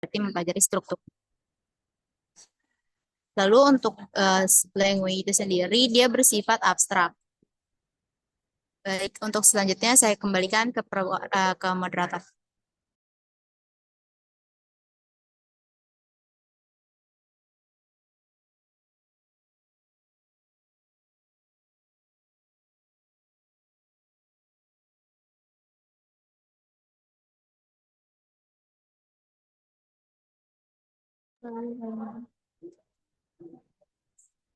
berarti mempelajari struktur. Lalu untuk language itu sendiri dia bersifat abstrak. Baik, untuk selanjutnya saya kembalikan ke moderator.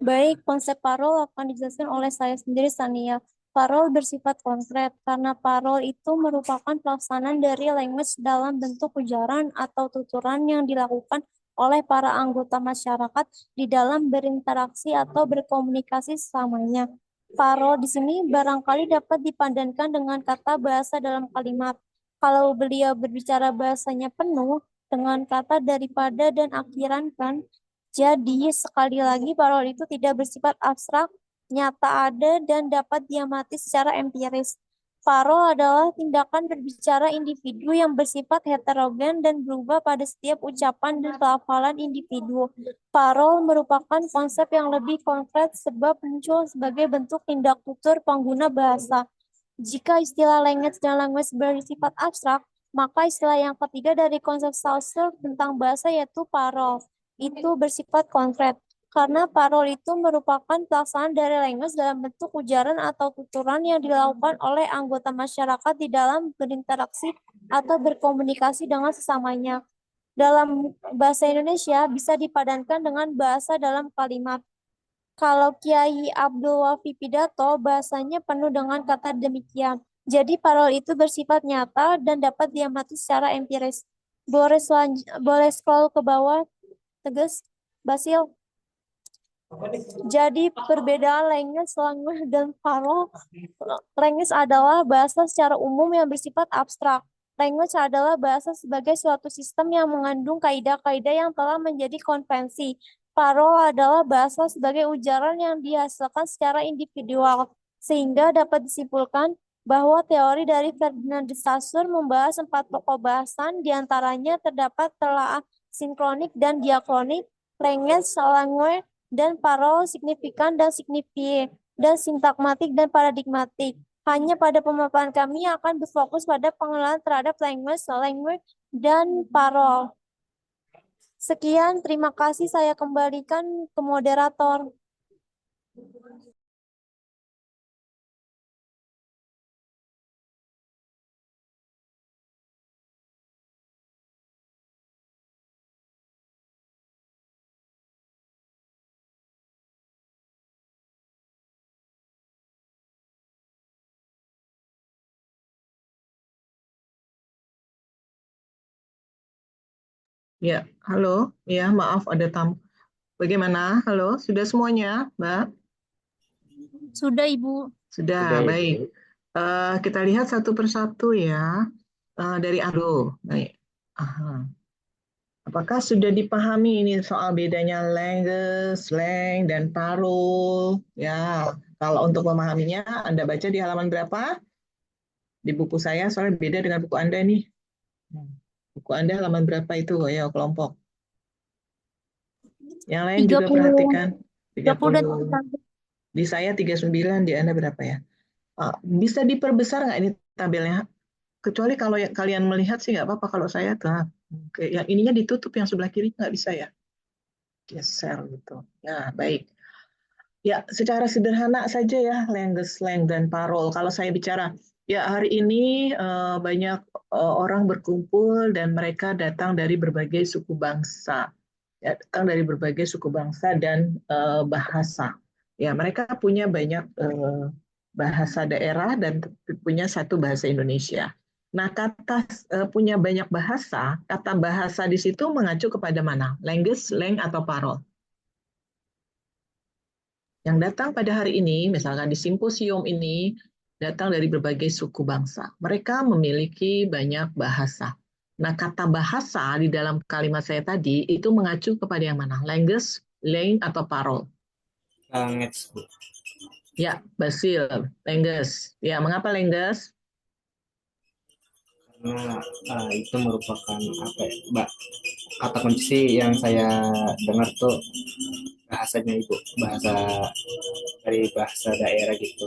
Baik, konsep parol akan dijelaskan oleh saya sendiri, Sania. Parol bersifat konkret karena parol itu merupakan pelaksanaan dari language dalam bentuk ujaran atau tuturan yang dilakukan oleh para anggota masyarakat di dalam berinteraksi atau berkomunikasi sesamanya. Parol di sini barangkali dapat dipadankan dengan kata bahasa dalam kalimat. Kalau beliau berbicara bahasanya penuh dengan kata daripada dan akhiran kan, jadi, sekali lagi, parol itu tidak bersifat abstrak, nyata ada, dan dapat diamati secara empiris. Parol adalah tindakan berbicara individu yang bersifat heterogen dan berubah pada setiap ucapan dan pelafalan individu. Parol merupakan konsep yang lebih konkret sebab muncul sebagai bentuk tindak tutur pengguna bahasa. Jika istilah language dan language bersifat abstrak, maka istilah yang ketiga dari konsep Saussure tentang bahasa yaitu parol itu bersifat konkret, karena parol itu merupakan pelaksanaan dari language dalam bentuk ujaran atau tuturan yang dilakukan oleh anggota masyarakat di dalam berinteraksi atau berkomunikasi dengan sesamanya. Dalam bahasa Indonesia bisa dipadankan dengan bahasa dalam kalimat. Kalau Kiai Abdul Wafi pidato, bahasanya penuh dengan kata demikian. Jadi parol itu bersifat nyata dan dapat diamati secara empiris. Boleh scroll ke bawah, Tegas, Basil. Jadi perbedaan language dan parol. Language adalah bahasa secara umum yang bersifat abstrak. Language adalah bahasa sebagai suatu sistem yang mengandung kaidah-kaidah yang telah menjadi konvensi. Parol adalah bahasa sebagai ujaran yang dihasilkan secara individual, sehingga dapat disimpulkan bahwa teori dari Ferdinand de Saussure membahas 4 pokok bahasan, diantaranya terdapat telaah sinkronik dan diakronik, language, dan parol, signifikan dan signifie, dan sintakmatik dan paradigmatik. Hanya pada pemaparan kami akan berfokus pada pengenalan terhadap language, dan parol. Sekian, terima kasih. Saya kembalikan ke moderator. Ya, halo. Ya, maaf ada tamu. Bagaimana? Halo, sudah semuanya, Mbak? Sudah, Ibu. Sudah, baik. Kita lihat satu persatu ya. Dari Ado. Baik. Aha. Apakah sudah dipahami ini soal bedanya language, slang, dan parol? Ya, kalau untuk memahaminya, Anda baca di halaman berapa? Di buku saya, soalnya beda dengan buku Anda nih. Buku Anda halaman berapa itu? Ya, kelompok. Yang lain juga 30, perhatikan. 30 dan 30. Di saya 39, di Anda berapa ya? Bisa diperbesar nggak ini tabelnya? Kecuali kalau kalian melihat sih nggak apa-apa. Kalau saya tuh, yang ininya ditutup, yang sebelah kiri nggak bisa ya? Geser gitu. Nah, baik. Ya, secara sederhana saja ya, language, slang, dan parol. Kalau saya bicara, ya hari ini banyak orang berkumpul dan mereka datang dari berbagai suku bangsa. Ya, datang dari berbagai suku bangsa dan bahasa. Ya, mereka punya banyak bahasa daerah dan punya satu bahasa Indonesia. Nah, kata punya banyak bahasa, kata bahasa di situ mengacu kepada mana? Language, slang, atau parol? Yang datang pada hari ini, misalkan di simposium ini, datang dari berbagai suku bangsa. Mereka memiliki banyak bahasa. Nah, kata bahasa di dalam kalimat saya tadi itu mengacu kepada yang mana? Language, slang, atau parol? Language, Bu. Ya, Basil, language. Ya, mengapa language? Karena itu merupakan apa ya, Mbak, kata kunci sih yang saya dengar tuh bahasanya Ibu, bahasa dari bahasa daerah gitu.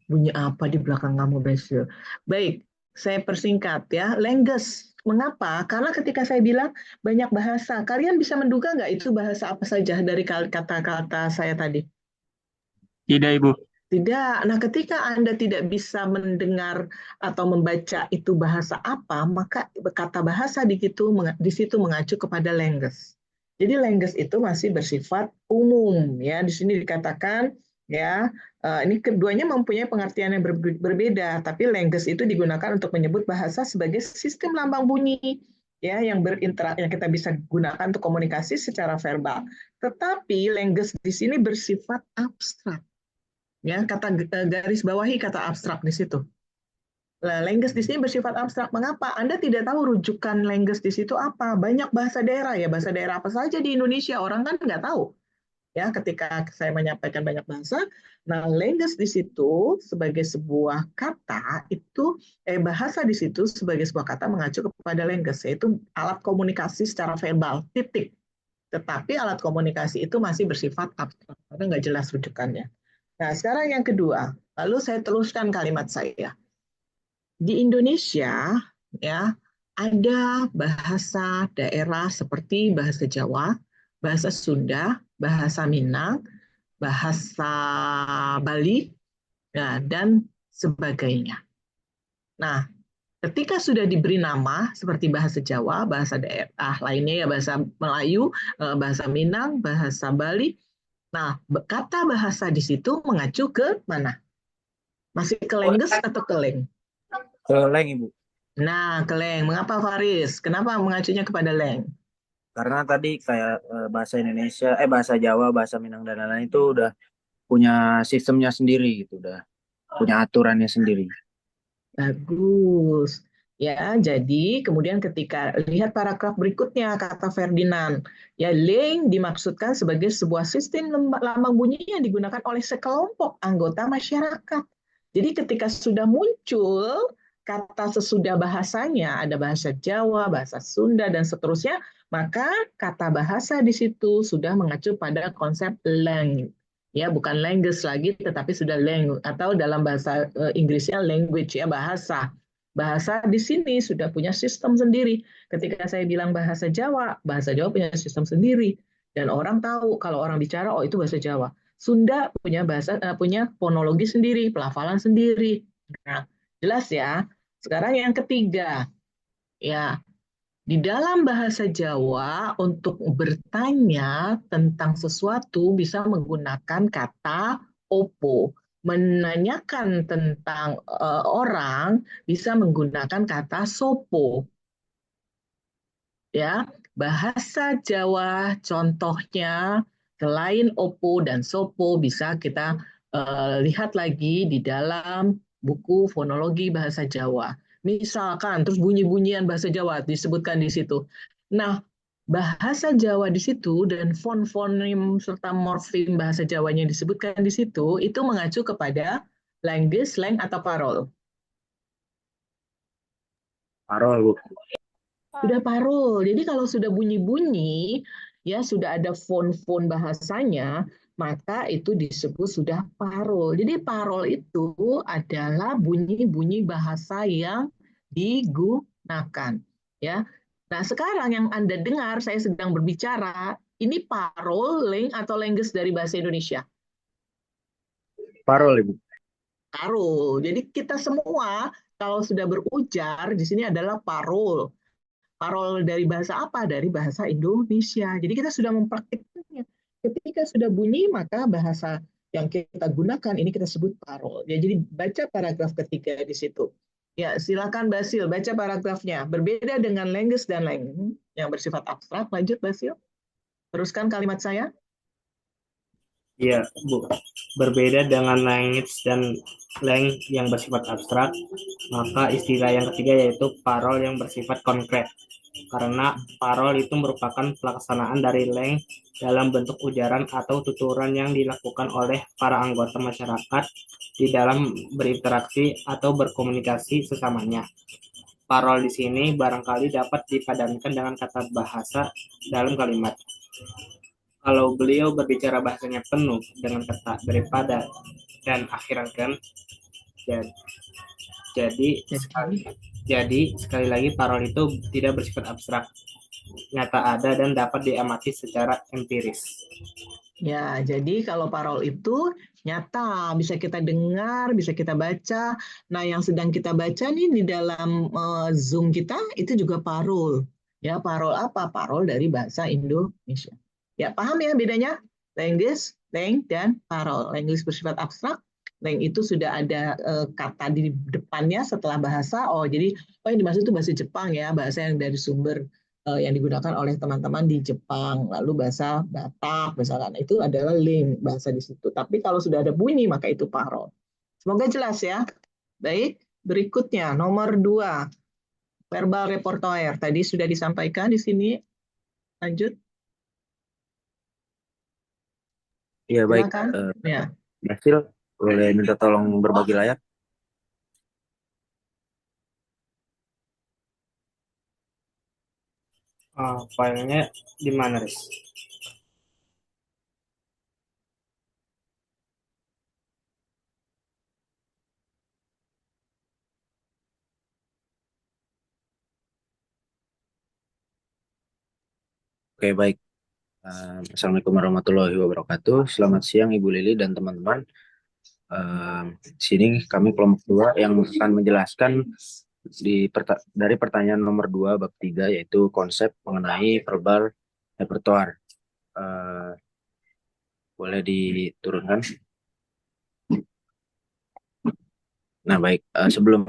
Bunyi apa di belakang kamu, Basil? Baik, saya persingkat ya. Lengges. Mengapa? Karena ketika saya bilang banyak bahasa, kalian bisa menduga nggak itu bahasa apa saja dari kata-kata saya tadi? Tidak, Ibu. Tidak. Nah, ketika Anda tidak bisa mendengar atau membaca itu bahasa apa, maka kata bahasa di situ mengacu kepada lengges. Jadi lengges itu masih bersifat umum ya. Di sini dikatakan ya, ini keduanya mempunyai pengertian yang berbeda, tapi lengges itu digunakan untuk menyebut bahasa sebagai sistem lambang bunyi ya yang kita bisa gunakan untuk komunikasi secara verbal. Tetapi lengges di sini bersifat abstrak. Ya, garis bawahi kata abstrak di situ. Nah, lengges di sini bersifat abstrak. Mengapa? Anda tidak tahu rujukan lengges di situ apa? Banyak bahasa daerah ya, bahasa daerah apa saja di Indonesia orang kan nggak tahu. Ya, ketika saya menyampaikan banyak bahasa, nah lengges di situ sebagai sebuah kata itu bahasa di situ sebagai sebuah kata mengacu kepada lengges, yaitu alat komunikasi secara verbal. Titik. Tetapi alat komunikasi itu masih bersifat abstrak karena nggak jelas rujukannya. Nah, sekarang yang kedua, lalu saya teruskan kalimat saya. Di Indonesia, ya, ada bahasa daerah seperti bahasa Jawa, bahasa Sunda, bahasa Minang, bahasa Bali, ya, dan sebagainya. Nah, ketika sudah diberi nama seperti bahasa Jawa, bahasa daerah lainnya ya bahasa Melayu, bahasa Minang, bahasa Bali. Nah, kata bahasa di situ mengacu ke mana? Masih ke lengges atau ke leng? Ke Leng, Ibu. Nah, ke leng. Mengapa Faris? Kenapa mengacunya kepada leng? Karena tadi kayak bahasa Indonesia, bahasa Jawa, bahasa Minang dan lain-lain itu udah punya sistemnya sendiri gitu, udah punya aturannya sendiri. Bagus. Ya, jadi kemudian ketika lihat paragraf berikutnya kata Ferdinand, ya leng dimaksudkan sebagai sebuah sistem lambang bunyi yang digunakan oleh sekelompok anggota masyarakat. Jadi ketika sudah muncul kata sesudah bahasanya, ada bahasa Jawa, bahasa Sunda dan seterusnya, maka kata bahasa di situ sudah mengacu pada konsep leng. Ya, bukan language lagi, tetapi sudah language atau dalam bahasa Inggrisnya language ya bahasa. Bahasa di sini sudah punya sistem sendiri. Ketika saya bilang bahasa Jawa punya sistem sendiri dan orang tahu kalau orang bicara oh itu bahasa Jawa. Sunda punya fonologi sendiri, pelafalan sendiri. Nah, jelas ya. Sekarang yang ketiga, ya di dalam bahasa Jawa, untuk bertanya tentang sesuatu bisa menggunakan kata opo. Menanyakan tentang orang bisa menggunakan kata sopo. Ya, bahasa Jawa contohnya selain opo dan sopo bisa kita lihat lagi di dalam buku fonologi bahasa Jawa. Misalkan, terus bunyi-bunyian bahasa Jawa disebutkan di situ. Nah, bahasa Jawa di situ dan fonem serta morfem bahasa Jawanya disebutkan di situ, itu mengacu kepada language, slang, atau parol. Parol, Bu. Sudah parol. Jadi kalau sudah bunyi-bunyi, ya sudah ada fon-fon bahasanya, maka itu disebut sudah parol. Jadi parol itu adalah bunyi-bunyi bahasa yang digunakan. Ya. Nah, sekarang yang Anda dengar, saya sedang berbicara, ini parol, leng, atau lengges dari bahasa Indonesia? Parol, Ibu. Parol. Jadi kita semua, kalau sudah berujar, di sini adalah parol. Parol dari bahasa apa? Dari bahasa Indonesia. Jadi kita sudah mempraktikkannya. Ketika sudah bunyi, maka bahasa yang kita gunakan ini kita sebut parol. Ya, jadi baca paragraf ketiga di situ. Ya, silakan Basil, baca paragrafnya. Berbeda dengan lengges dan leng yang bersifat abstrak. Lanjut Basil. Teruskan kalimat saya. Iya, Bu. Berbeda dengan language dan leng yang bersifat abstrak, maka istilah yang ketiga yaitu parol yang bersifat konkret. karena parol itu merupakan pelaksanaan dari leng dalam bentuk ujaran atau tuturan yang dilakukan oleh para anggota masyarakat di dalam berinteraksi atau berkomunikasi sesamanya. Parol di sini barangkali dapat dipadankan dengan kata bahasa dalam kalimat. Kalau beliau berbicara bahasanya penuh dengan kata daripada dan akhiran kan, jadi sekali lagi parol itu tidak bersifat abstrak, nyata ada dan dapat diamati secara empiris. Ya, jadi kalau parol itu nyata, bisa kita dengar, bisa kita baca. Nah, yang sedang kita baca nih di dalam Zoom kita itu juga parol. Ya, parol apa? Parol dari bahasa Indonesia. Ya, paham ya bedanya? Language, lang, dan parol. Language bersifat abstrak. Lang itu sudah ada kata di depannya setelah bahasa. Oh, jadi yang dimaksud itu bahasa Jepang ya, bahasa yang dari sumber yang digunakan oleh teman-teman di Jepang, lalu bahasa Batak misalkan, itu adalah link bahasa di situ. Tapi kalau sudah ada bunyi maka itu parol. Semoga jelas ya. Baik, berikutnya nomor 2, verbal repertoire. Tadi sudah disampaikan di sini. Lanjut. Iya baik, Silakan. Ya. Basil boleh minta tolong berbagi layar. Filenya di mana, Riz? Oke baik. Assalamualaikum warahmatullahi wabarakatuh. Selamat siang Ibu Lili dan teman-teman. Sini kami kelompok 2 yang akan menjelaskan dari pertanyaan nomor 2 bab 3, yaitu konsep mengenai verbal repertoire. Boleh diturunkan. Nah baik, sebelum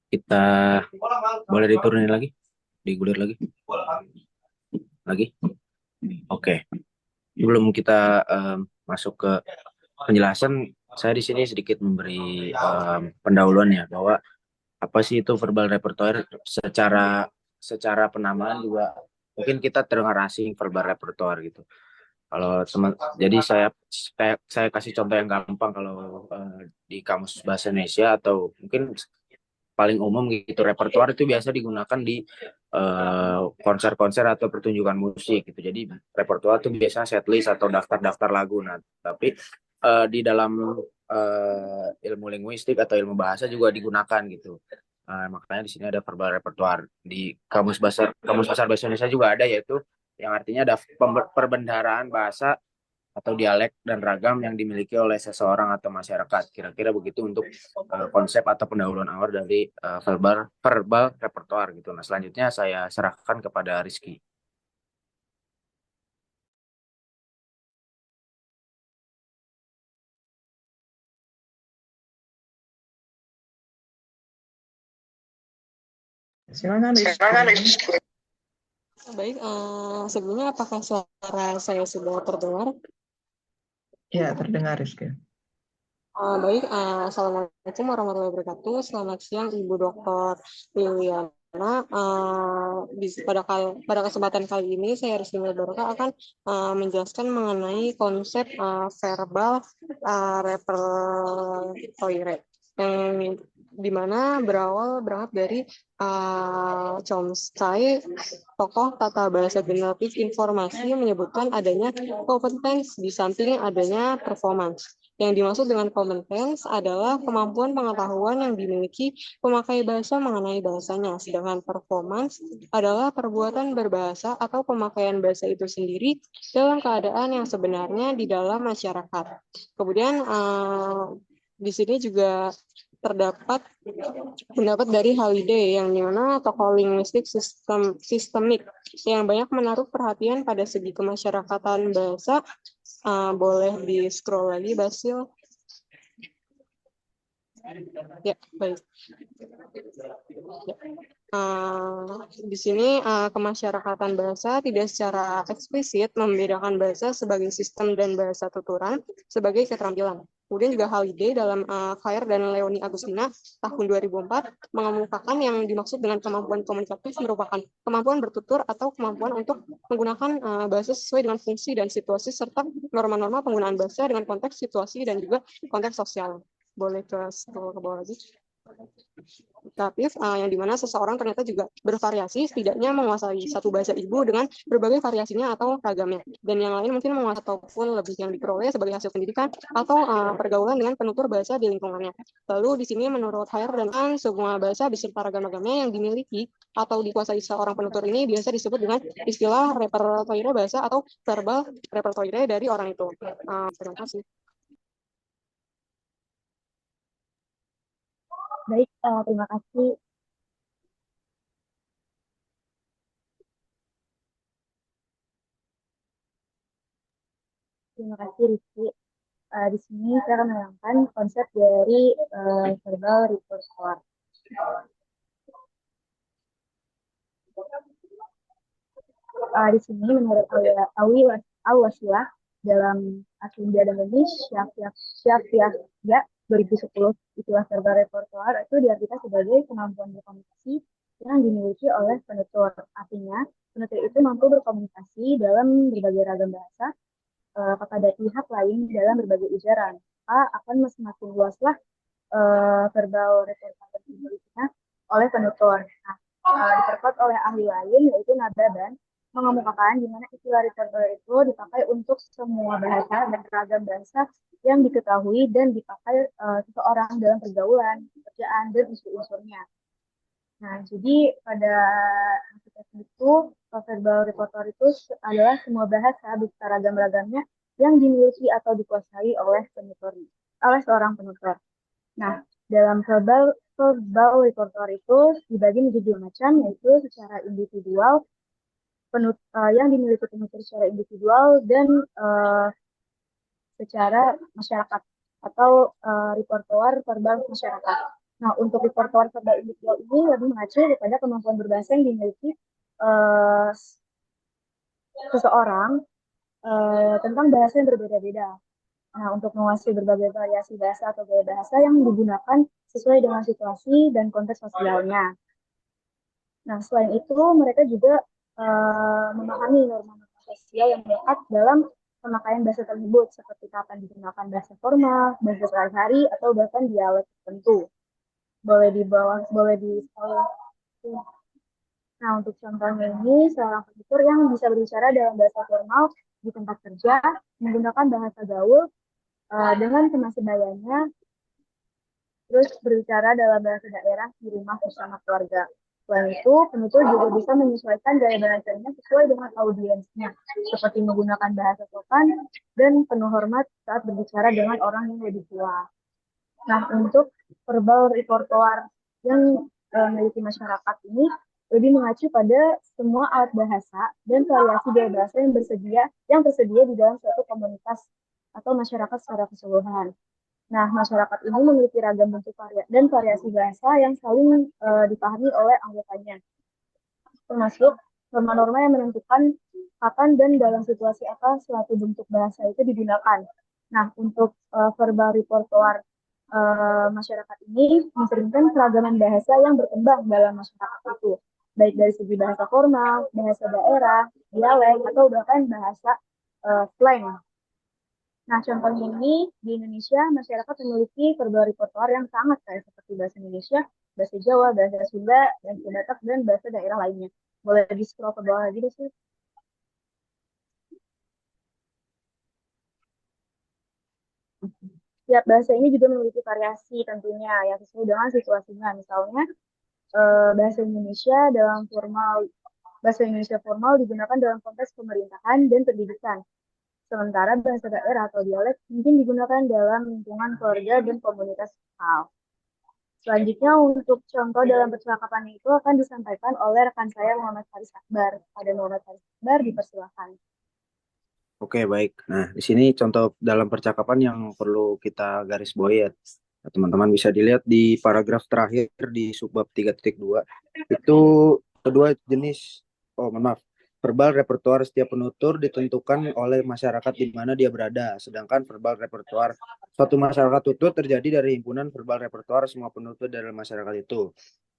kita, boleh diturunin lagi, digulir lagi. Oke. Sebelum kita masuk ke penjelasan, saya di sini sedikit memberi pendahuluan ya, bahwa apa sih itu verbal repertoire. Secara penamaan juga mungkin kita terdengar asing verbal repertoire gitu. Kalau jadi saya kasih contoh yang gampang. Kalau di Kamus Bahasa Indonesia atau mungkin paling umum gitu, repertoire itu biasa digunakan di konser-konser atau pertunjukan musik gitu. Jadi repertoire itu biasanya setlist atau daftar-daftar lagu. Nah, tapi di dalam ilmu linguistik atau ilmu bahasa juga digunakan gitu. Makanya di sini ada verbal repertoire. Di Kamus Besar Bahasa Indonesia juga ada, yaitu yang artinya ada perbendaharaan bahasa atau dialek dan ragam yang dimiliki oleh seseorang atau masyarakat. Kira-kira begitu untuk konsep atau pendahuluan awal dari verbal repertoire gitu. Nah, selanjutnya saya serahkan kepada Rizky. Silakan. Baik, sebelumnya apakah suara saya sudah terdengar? Ya, terdengar Rizky. Baik, Assalamualaikum warahmatullahi wabarakatuh. Selamat siang Ibu Dr. Liliana. Pada kesempatan kali ini saya Rizky Barokah akan menjelaskan mengenai konsep verbal repertoire yang dimana berangkat dari Chomsky, tokoh tata bahasa generatif informasi, menyebutkan adanya kompetensi di samping adanya performance. Yang dimaksud dengan competence adalah kemampuan pengetahuan yang dimiliki pemakai bahasa mengenai bahasanya, sedangkan performance adalah perbuatan berbahasa atau pemakaian bahasa itu sendiri dalam keadaan yang sebenarnya di dalam masyarakat. Kemudian di sini juga terdapat pendapat dari Halliday yang dimana tokoh linguistik sistemik yang banyak menaruh perhatian pada segi kemasyarakatan bahasa. Boleh di scroll lagi, Basil. Ya, baik. Di sini kemasyarakatan bahasa tidak secara eksplisit membedakan bahasa sebagai sistem dan bahasa tuturan sebagai keterampilan. Kemudian juga Halide dalam Fire dan Leoni Agustina tahun 2004 mengemukakan yang dimaksud dengan kemampuan komunikatif merupakan kemampuan bertutur atau kemampuan untuk menggunakan bahasa sesuai dengan fungsi dan situasi serta norma-norma penggunaan bahasa dengan konteks situasi dan juga konteks sosial. Boleh ke bawah lagi. Komunikatif yang dimana seseorang ternyata juga bervariasi, setidaknya menguasai satu bahasa ibu dengan berbagai variasinya atau ragamnya, dan yang lain mungkin menguasai ataupun lebih yang diperoleh sebagai hasil pendidikan atau pergaulan dengan penutur bahasa di lingkungannya. Lalu di sini menurut Hair dan semua bahasa beserta ragam-ragamnya yang dimiliki atau dikuasai seorang penutur ini biasa disebut dengan istilah repertoire bahasa atau verbal repertoire dari orang itu. Terima kasih. Baik, terima kasih. Terima kasih Rizky. Di sini saya akan menerangkan konsep dari verbal repertoire. Di sini menurut Awi Al-Wasilah dalam Asindia dan Denis Syafiah 2010, istilah verbal repertoire itu diartikan sebagai kemampuan berkomunikasi yang dimiliki oleh penutur. Artinya, penutur itu mampu berkomunikasi dalam berbagai ragam bahasa kepada pihak lain dalam berbagai ujaran. Akan semakin luaslah verbal repertoire yang dimilikinya oleh penutur. Nah, diperkuat oleh ahli lain yaitu Nababan mengemukakan di mana istilah repertoire itu dipakai untuk semua bahasa dan ragam bahasa yang diketahui dan dipakai seseorang dalam pergaulan, pekerjaan, dan unsur-unsurnya. Nah, jadi pada aspek itu, verbal repertoire itu adalah semua bahasa beserta ragam-ragamnya yang dimiliki atau dikuasai oleh seorang penutur. Nah, dalam verbal repertoire itu dibagi menjadi dua macam, yaitu secara individual, yang dimiliki penutur secara individual, dan secara masyarakat atau repertoire verbal masyarakat. Nah, untuk repertoire verbal individual ini lebih mengacu kepada kemampuan berbahasa yang dimiliki seseorang tentang bahasa yang berbeda-beda. Nah, untuk menguasai berbagai variasi bahasa atau gaya bahasa yang digunakan sesuai dengan situasi dan konteks sosialnya. Nah, selain itu, mereka juga memahami norma-norma sosial yang melekat dalam pemakaian bahasa tersebut, seperti kapan digunakan bahasa formal, bahasa sehari-hari, atau bahkan dialek tertentu. Boleh di Nah, untuk contohnya ini, seorang penutur yang bisa berbicara dalam bahasa formal di tempat kerja, menggunakan bahasa gaul dengan teman sebayanya, terus berbicara dalam bahasa daerah di rumah bersama keluarga. Selain itu, penutur juga bisa menyesuaikan gaya bahasanya sesuai dengan audiensnya, seperti menggunakan bahasa sopan dan penuh hormat saat berbicara dengan orang yang lebih tua. Nah, untuk verbal repertoire yang memiliki masyarakat ini lebih mengacu pada semua alat bahasa dan variasi gaya bahasa yang tersedia di dalam suatu komunitas atau masyarakat secara keseluruhan. Nah, masyarakat ini memiliki ragam bentuk dan variasi bahasa yang saling dipahami oleh anggotanya, termasuk norma-norma yang menentukan kapan dan dalam situasi apa suatu bentuk bahasa itu digunakan. Nah, untuk verbal repertoire masyarakat ini mencerminkan keragaman bahasa yang berkembang dalam masyarakat itu, baik dari segi bahasa formal, bahasa daerah, dialek, atau bahkan bahasa slang. Nah, contohnya ini di Indonesia, masyarakat memiliki verbal repertoire yang sangat kaya seperti bahasa Indonesia, bahasa Jawa, bahasa Sunda, bahasa Batak, dan bahasa daerah lainnya. Boleh di-scroll ke bawah lagi, sih. Setiap bahasa ini juga memiliki variasi tentunya yang sesuai dengan situasinya. Misalnya, bahasa Indonesia formal digunakan dalam konteks pemerintahan dan pendidikan. Sementara bahasa daerah atau dialek mungkin digunakan dalam lingkungan keluarga dan komunitas lokal. Selanjutnya, untuk contoh dalam percakapan itu akan disampaikan oleh rekan saya Muhammad Faris Akbar. Pada Muhammad Faris Akbar, dipersilakan. Oke, baik. Nah, di sini contoh dalam percakapan yang perlu kita garis bawahi ya. Teman-teman bisa dilihat di paragraf terakhir di subbab 3.2. Itu kedua jenis, verbal repertoire setiap penutur ditentukan oleh masyarakat di mana dia berada. Sedangkan verbal repertoire suatu masyarakat tutur terjadi dari himpunan verbal repertoire semua penutur dari masyarakat itu.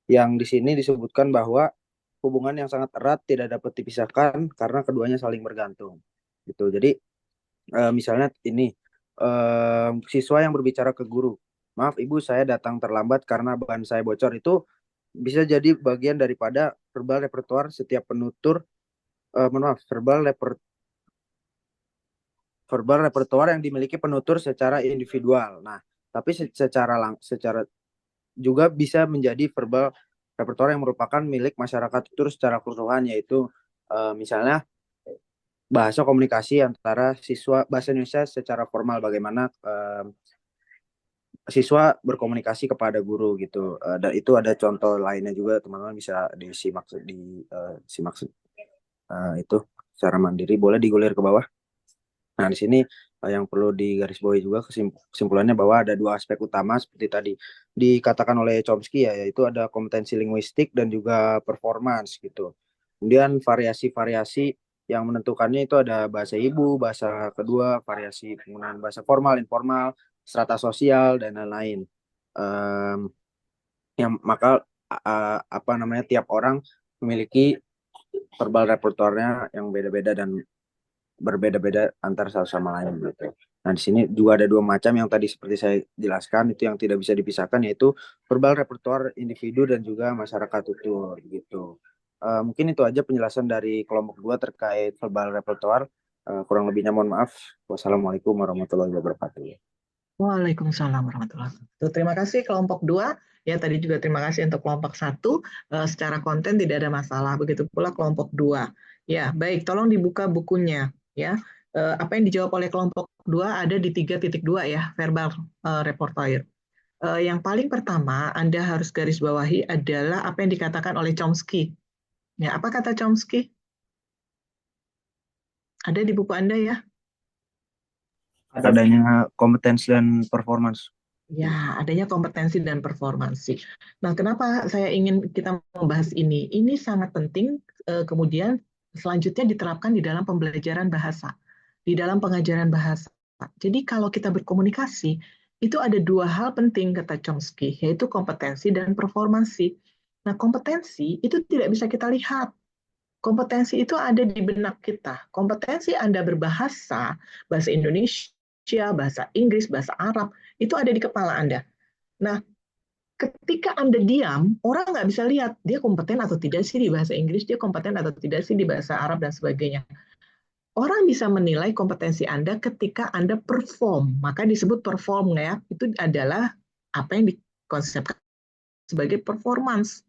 Yang di sini disebutkan bahwa hubungan yang sangat erat tidak dapat dipisahkan karena keduanya saling bergantung. Gitu. Jadi misalnya ini siswa yang berbicara ke guru, maaf ibu saya datang terlambat karena ban saya bocor, itu bisa jadi bagian daripada verbal repertoire setiap penutur verbal repertoire yang dimiliki penutur secara individual. Nah, tapi secara juga bisa menjadi verbal repertoire yang merupakan milik masyarakat tutur secara keseluruhan, yaitu misalnya bahasa komunikasi antara siswa bahasa Indonesia secara formal, bagaimana siswa berkomunikasi kepada guru gitu. Dan itu ada contoh lainnya juga, teman-teman bisa disimak itu secara mandiri, boleh digulir ke bawah. Nah, di sini yang perlu digarisbawahi juga kesimpulannya bahwa ada dua aspek utama seperti tadi dikatakan oleh Chomsky ya, yaitu ada kompetensi linguistik dan juga performance gitu. Kemudian variasi-variasi yang menentukannya itu ada bahasa ibu, bahasa kedua, variasi penggunaan bahasa formal, informal, strata sosial dan lain-lain. Yang maka tiap orang memiliki verbal repertoire-nya yang beda-beda dan berbeda-beda antar satu sama lain gitu. Nah, di sini juga ada dua macam yang tadi seperti saya jelaskan, itu yang tidak bisa dipisahkan, yaitu verbal repertoire individu dan juga masyarakat tutur gitu. Mungkin itu aja penjelasan dari kelompok 2 terkait verbal repertoire. Kurang lebihnya mohon maaf. Wassalamualaikum warahmatullahi wabarakatuh. Waalaikumsalam warahmatullahi wabarakatuh. Terima kasih kelompok 2. Ya, tadi juga terima kasih untuk kelompok 1. Secara konten tidak ada masalah. Begitu pula kelompok 2. Ya, baik. Tolong dibuka bukunya. Ya, apa yang dijawab oleh kelompok 2 ada di 3.2 ya, verbal repertoire. Yang paling pertama Anda harus garis bawahi adalah apa yang dikatakan oleh Chomsky. Ya, apa kata Chomsky? Ada di buku Anda ya? Adanya kompetensi dan performance. Ya, adanya kompetensi dan performansi. Nah, kenapa saya ingin kita membahas ini? Ini sangat penting, kemudian selanjutnya diterapkan di dalam pembelajaran bahasa, di dalam pengajaran bahasa. Jadi kalau kita berkomunikasi, itu ada dua hal penting, kata Chomsky, yaitu kompetensi dan performansi. Nah, kompetensi itu tidak bisa kita lihat. Kompetensi itu ada di benak kita. Kompetensi Anda berbahasa, bahasa Indonesia, bahasa Inggris, bahasa Arab, itu ada di kepala Anda. Nah, ketika Anda diam, orang nggak bisa lihat dia kompeten atau tidak sih di bahasa Inggris, dia kompeten atau tidak sih di bahasa Arab, dan sebagainya. Orang bisa menilai kompetensi Anda ketika Anda perform, maka disebut perform ya. Itu adalah apa yang dikonsepkan sebagai performance.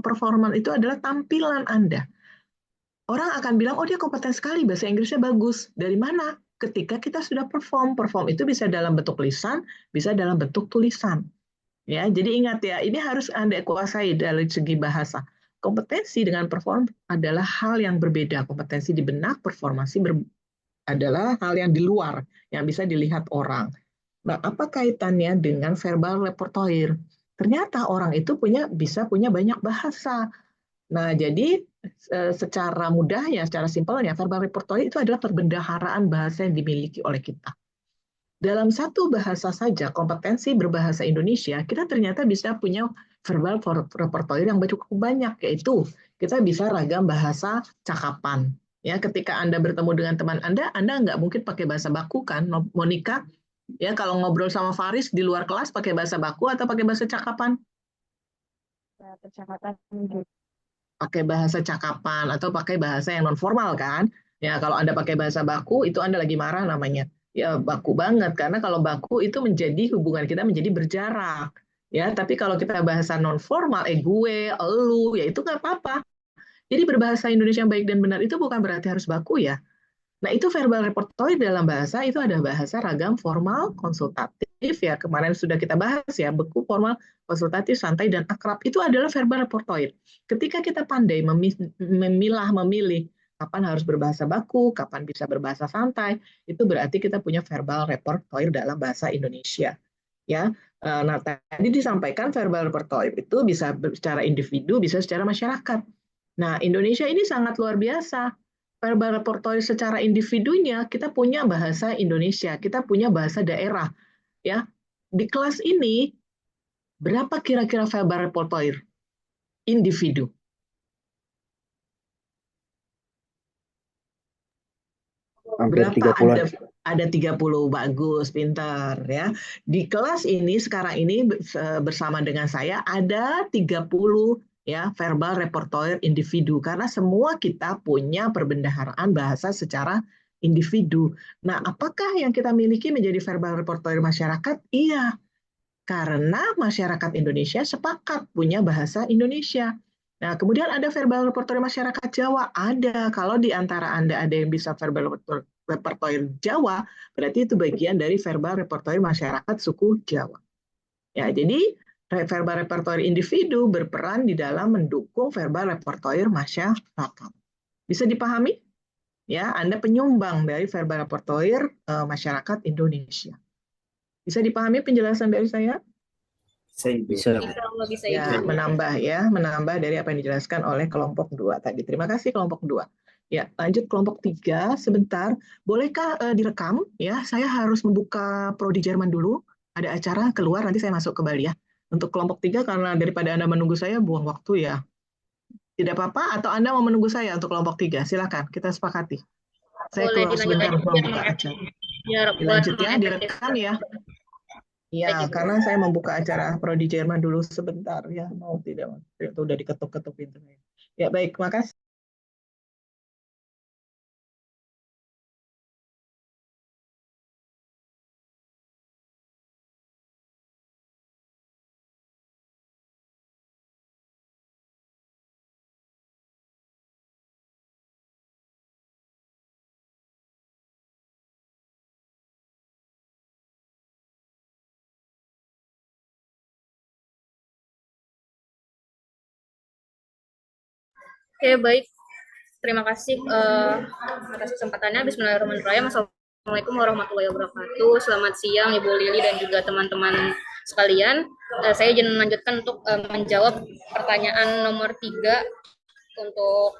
Performance itu adalah tampilan Anda. Orang akan bilang, oh dia kompeten sekali, bahasa Inggrisnya bagus. Dari mana? Ketika kita sudah perform. Perform itu bisa dalam bentuk lisan, bisa dalam bentuk tulisan. Ya, jadi ingat ya, ini harus Anda kuasai dari segi bahasa. Kompetensi dengan perform adalah hal yang berbeda. Kompetensi di benak, performasi adalah hal yang di luar, yang bisa dilihat orang. Nah, apa kaitannya dengan verbal repertoire? Ternyata orang itu bisa punya banyak bahasa. Nah, jadi secara mudahnya, secara simpelnya, verbal repertoire itu adalah perbendaharaan bahasa yang dimiliki oleh kita. Dalam satu bahasa saja, kompetensi berbahasa Indonesia, kita ternyata bisa punya verbal repertoire yang cukup banyak, yaitu kita bisa ragam bahasa cakapan. Ya, ketika Anda bertemu dengan teman Anda nggak mungkin pakai bahasa baku kan, Monica? Ya, kalau ngobrol sama Faris di luar kelas pakai bahasa baku atau pakai bahasa cakapan? Percakapan. Pakai bahasa cakapan atau pakai bahasa yang non formal kan? Ya, kalau Anda pakai bahasa baku itu Anda lagi marah namanya. Ya baku banget, karena kalau baku itu menjadi hubungan kita menjadi berjarak. Ya, tapi kalau kita bahasa non formal, gue, elu, ya itu nggak apa-apa. Jadi berbahasa Indonesia yang baik dan benar itu bukan berarti harus baku ya. Nah, itu verbal repertoire dalam bahasa itu ada bahasa ragam, formal, konsultatif ya. Kemarin sudah kita bahas ya, beku, formal, konsultatif, santai, dan akrab. Itu adalah verbal repertoire. Ketika kita pandai memilih kapan harus berbahasa baku, kapan bisa berbahasa santai, itu berarti kita punya verbal repertoire dalam bahasa Indonesia. Ya, nah tadi disampaikan verbal repertoire itu bisa secara individu, bisa secara masyarakat. Nah, Indonesia ini sangat luar biasa. Verbal repertoire secara individunya kita punya bahasa Indonesia, kita punya bahasa daerah, ya. Di kelas ini berapa kira-kira verbal repertoire individu? Hampir Berapa 30-an. ada 30, bagus, pintar ya. Di kelas ini sekarang ini bersama dengan saya ada 30 ya verbal repertoire individu karena semua kita punya perbendaharaan bahasa secara individu. Nah, apakah yang kita miliki menjadi verbal repertoire masyarakat? Iya, karena masyarakat Indonesia sepakat punya bahasa Indonesia. Nah, kemudian ada verbal repertoire masyarakat Jawa. Ada. Kalau di antara Anda ada yang bisa verbal repertoire Jawa, berarti itu bagian dari verbal repertoire masyarakat suku Jawa. Ya, jadi verbal repertoire individu berperan di dalam mendukung verbal repertoire masyarakat. Bisa dipahami? Ya, Anda penyumbang dari verbal repertoire masyarakat Indonesia. Bisa dipahami penjelasan dari saya? Bisa. Bisa Ya, Ibu. menambah dari apa yang dijelaskan oleh kelompok 2 tadi. Terima kasih kelompok 2. Ya, lanjut kelompok 3 sebentar. Bolehkah direkam? Ya, saya harus membuka prodi Jerman dulu. Ada acara keluar, nanti saya masuk kembali ya. Untuk kelompok 3 karena daripada Anda menunggu saya buang waktu ya. Tidak apa-apa atau Anda mau menunggu saya untuk kelompok 3? Silakan, kita sepakati. Saya Boleh keluar dilanjut sebentar aja biar membuka acara. buat Dilanjut ya, mengefektifkan. direkam ya. Ya, Baik, Ibu. karena saya membuka acara Prodi Jerman dulu sebentar ya, mau tidak mau. Itu udah diketuk-ketuk pintunya. Ya, baik, makasih. Oke, baik. Terima kasih atas kesempatannya. Bismillahirrahmanirrahim. Assalamualaikum warahmatullahi wabarakatuh. Selamat siang Ibu Lili dan juga teman-teman sekalian. Saya izin melanjutkan untuk menjawab pertanyaan nomor 3 untuk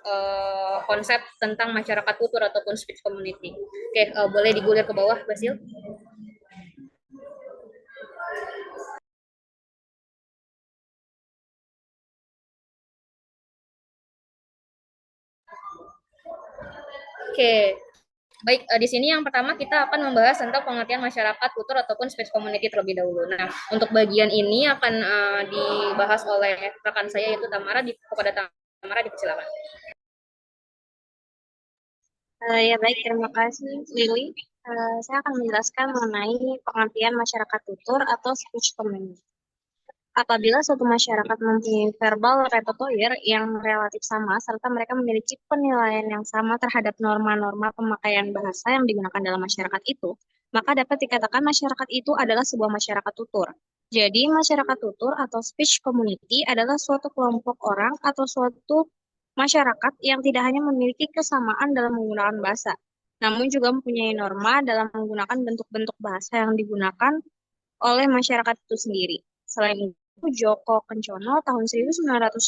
konsep tentang masyarakat tutur ataupun speech community. Oke, boleh digulir ke bawah, Basil. Oke, baik, di sini yang pertama kita akan membahas tentang pengertian masyarakat tutur ataupun speech community terlebih dahulu. Nah, untuk bagian ini akan dibahas oleh rekan saya yaitu Tamara. Kepada Tamara dipersilakan. Ya baik, terima kasih Lili. Saya akan menjelaskan mengenai pengertian masyarakat tutur atau speech community. Apabila suatu masyarakat mempunyai verbal repertoire yang relatif sama, serta mereka memiliki penilaian yang sama terhadap norma-norma pemakaian bahasa yang digunakan dalam masyarakat itu, maka dapat dikatakan masyarakat itu adalah sebuah masyarakat tutur. Jadi, masyarakat tutur atau speech community adalah suatu kelompok orang atau suatu masyarakat yang tidak hanya memiliki kesamaan dalam menggunakan bahasa, namun juga mempunyai norma dalam menggunakan bentuk-bentuk bahasa yang digunakan oleh masyarakat itu sendiri. Selain itu, Joko Kencono tahun 1982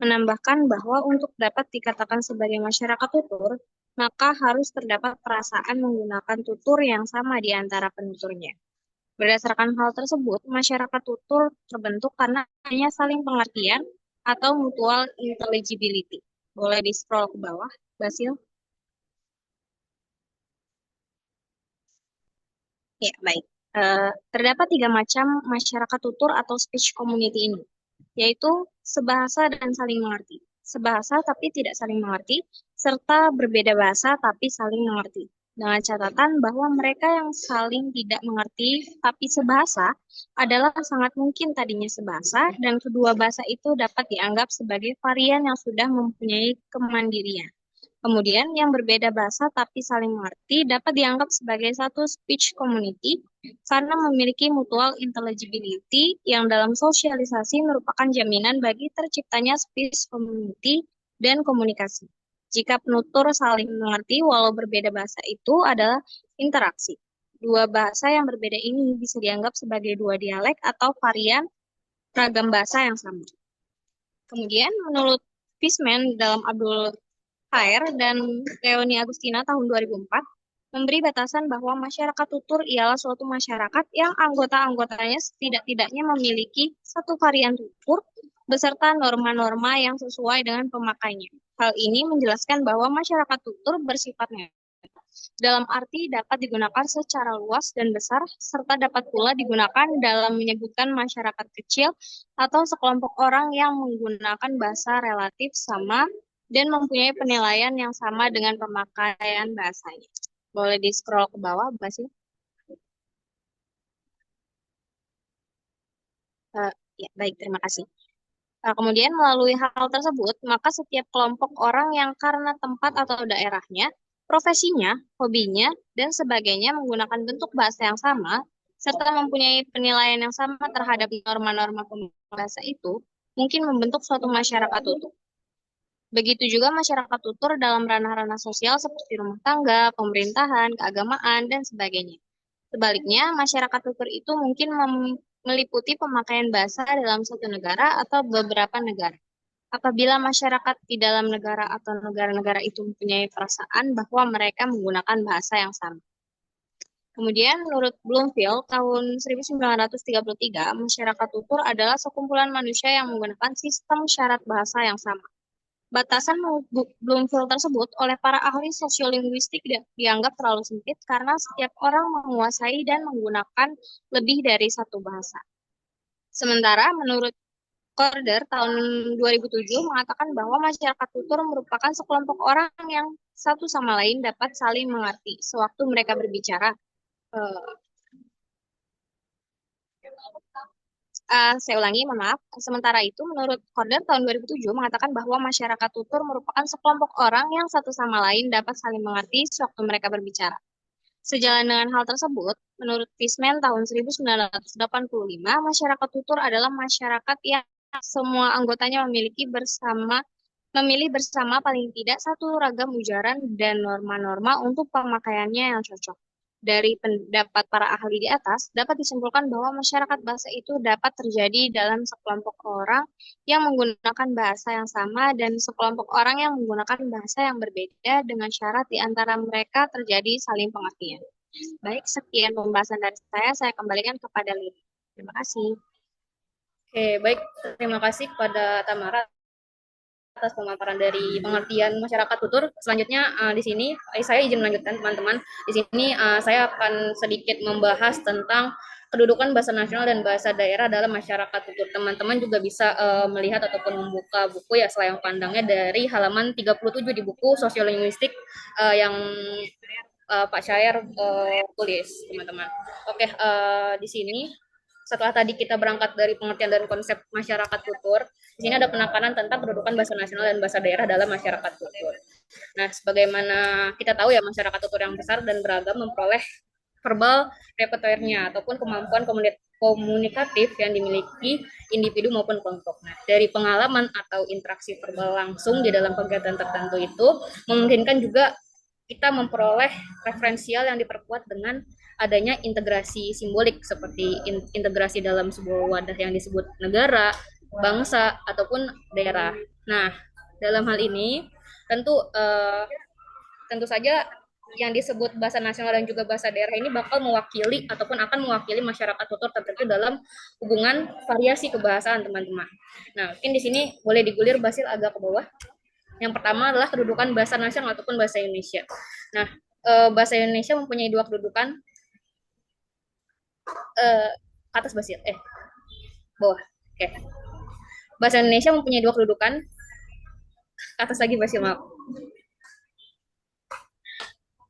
menambahkan bahwa untuk dapat dikatakan sebagai masyarakat tutur, maka harus terdapat perasaan menggunakan tutur yang sama di antara penuturnya. Berdasarkan hal tersebut, masyarakat tutur terbentuk karena hanya saling pengertian atau mutual intelligibility. Boleh di-scroll ke bawah, Basil? Ya, baik. Terdapat 3 macam masyarakat tutur atau speech community ini, yaitu sebahasa dan saling mengerti, sebahasa tapi tidak saling mengerti, serta berbeda bahasa tapi saling mengerti. Dengan catatan bahwa mereka yang saling tidak mengerti tapi sebahasa adalah sangat mungkin tadinya sebahasa, dan kedua bahasa itu dapat dianggap sebagai varian yang sudah mempunyai kemandirian. Kemudian, yang berbeda bahasa tapi saling mengerti dapat dianggap sebagai satu speech community karena memiliki mutual intelligibility yang dalam sosialisasi merupakan jaminan bagi terciptanya speech community dan komunikasi. Jika penutur saling mengerti walau berbeda bahasa itu adalah interaksi. Dua bahasa yang berbeda ini bisa dianggap sebagai dua dialek atau varian ragam bahasa yang sama. Kemudian, menurut Fishman dalam Abdul Khair dan Leonie Agustina tahun 2004 memberi batasan bahwa masyarakat tutur ialah suatu masyarakat yang anggota-anggotanya setidak-tidaknya memiliki satu varian tutur beserta norma-norma yang sesuai dengan pemakainya. Hal ini menjelaskan bahwa masyarakat tutur bersifat dalam arti dapat digunakan secara luas dan besar, serta dapat pula digunakan dalam menyebutkan masyarakat kecil atau sekelompok orang yang menggunakan bahasa relatif sama dan mempunyai penilaian yang sama dengan pemakaian bahasanya. Boleh di-scroll ke bawah, Basil. Ya, baik, terima kasih. Kemudian melalui hal tersebut, maka setiap kelompok orang yang karena tempat atau daerahnya, profesinya, hobinya, dan sebagainya menggunakan bentuk bahasa yang sama, serta mempunyai penilaian yang sama terhadap norma-norma bahasa itu, mungkin membentuk suatu masyarakat tutur. Begitu juga masyarakat tutur dalam ranah-ranah sosial seperti rumah tangga, pemerintahan, keagamaan, dan sebagainya. Sebaliknya, masyarakat tutur itu mungkin meliputi pemakaian bahasa dalam satu negara atau beberapa negara. Apabila masyarakat di dalam negara atau negara-negara itu mempunyai perasaan bahwa mereka menggunakan bahasa yang sama. Kemudian, menurut Bloomfield, tahun 1933, masyarakat tutur adalah sekumpulan manusia yang menggunakan sistem syarat bahasa yang sama. Batasan Bloomfield tersebut oleh para ahli sosiolinguistik dianggap terlalu sempit karena setiap orang menguasai dan menggunakan lebih dari satu bahasa. Sementara menurut Corder tahun 2007 mengatakan bahwa masyarakat tutur merupakan sekelompok orang yang satu sama lain dapat saling mengerti sewaktu mereka berbicara. Saya ulangi, mohon maaf. Sementara itu, menurut Corder tahun 2007 mengatakan bahwa masyarakat tutur merupakan sekelompok orang yang satu sama lain dapat saling mengerti sewaktu mereka berbicara. Sejalan dengan hal tersebut, menurut Fishman tahun 1985, masyarakat tutur adalah masyarakat yang semua anggotanya memilih bersama paling tidak satu ragam ujaran dan norma-norma untuk pemakaiannya yang cocok. Dari pendapat para ahli di atas, dapat disimpulkan bahwa masyarakat bahasa itu dapat terjadi dalam sekelompok orang yang menggunakan bahasa yang sama dan sekelompok orang yang menggunakan bahasa yang berbeda dengan syarat di antara mereka terjadi saling pengertian. Baik, sekian pembahasan dari saya kembalikan kepada Lili. Terima kasih. Oke, baik. Terima kasih kepada Tamara atas pemaparan dari pengertian masyarakat tutur. Selanjutnya di sini saya izin melanjutkan teman-teman. Di sini saya akan sedikit membahas tentang kedudukan bahasa nasional dan bahasa daerah dalam masyarakat tutur. Teman-teman juga bisa melihat ataupun membuka buku ya selayang pandangnya dari halaman 37 di buku Sosiolinguistik yang Pak Syair tulis, teman-teman. Oke, di sini setelah tadi kita berangkat dari pengertian dan konsep masyarakat tutur, di sini ada penekanan tentang kedudukan bahasa nasional dan bahasa daerah dalam masyarakat tutur. Nah, sebagaimana kita tahu ya, masyarakat tutur yang besar dan beragam memperoleh verbal repertoire-nya ataupun kemampuan komunikatif yang dimiliki individu maupun kelompok. Nah, dari pengalaman atau interaksi verbal langsung di dalam kegiatan tertentu itu memungkinkan juga kita memperoleh referensial yang diperkuat dengan adanya integrasi simbolik seperti integrasi dalam sebuah wadah yang disebut negara, bangsa, ataupun daerah. Nah, dalam hal ini tentu saja yang disebut bahasa nasional dan juga bahasa daerah ini bakal mewakili ataupun akan mewakili masyarakat tutur tertentu dalam hubungan variasi kebahasaan, teman-teman. Nah, mungkin di sini boleh digulir Basil agak ke bawah. Yang pertama adalah kedudukan bahasa nasional ataupun bahasa Indonesia. Nah, bahasa Indonesia mempunyai dua kedudukan. Atas Basil, bawah. Oke. Bahasa Indonesia mempunyai dua kedudukan. Atas lagi Basil, maaf.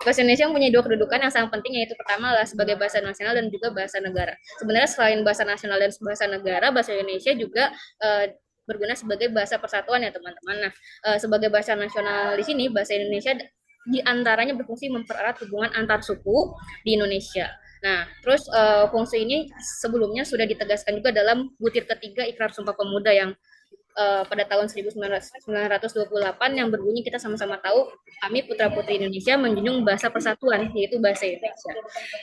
Bahasa Indonesia mempunyai dua kedudukan yang sangat penting, yaitu pertama adalah sebagai bahasa nasional dan juga bahasa negara. Sebenarnya selain bahasa nasional dan bahasa negara, bahasa Indonesia juga berguna sebagai bahasa persatuan ya teman-teman. Nah, sebagai bahasa nasional di sini, bahasa Indonesia diantaranya berfungsi mempererat hubungan antar suku di Indonesia. Nah, terus fungsi ini sebelumnya sudah ditegaskan juga dalam butir ketiga Ikrar Sumpah Pemuda yang pada tahun 1928 yang berbunyi kita sama-sama tahu kami putra-putri Indonesia menjunjung bahasa persatuan yaitu bahasa Indonesia.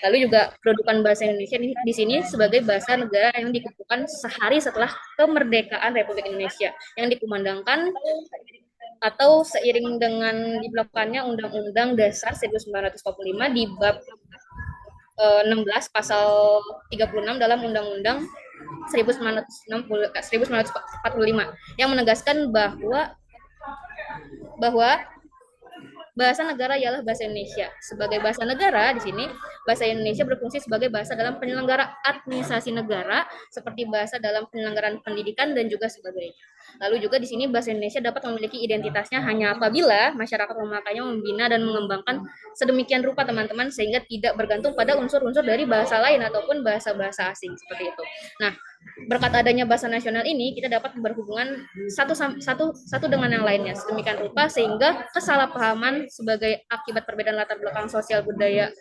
Lalu juga kedudukan bahasa Indonesia di sini sebagai bahasa negara yang dikukuhkan sehari setelah kemerdekaan Republik Indonesia yang dikumandangkan atau seiring dengan diberlakukannya Undang-Undang Dasar 1945 di bab 16 pasal 36 dalam Undang-Undang 1945 yang menegaskan bahwa bahasa negara ialah bahasa Indonesia. Sebagai bahasa negara di sini, bahasa Indonesia berfungsi sebagai bahasa dalam penyelenggara administrasi negara, seperti bahasa dalam penyelenggaraan pendidikan dan juga sebagainya. Lalu juga di sini bahasa Indonesia dapat memiliki identitasnya hanya apabila masyarakat memakainya, membina dan mengembangkan sedemikian rupa teman-teman sehingga tidak bergantung pada unsur-unsur dari bahasa lain ataupun bahasa-bahasa asing seperti itu. Nah, berkat adanya bahasa nasional ini kita dapat berhubungan satu dengan yang lainnya sedemikian rupa sehingga kesalahpahaman sebagai akibat perbedaan latar belakang sosial budaya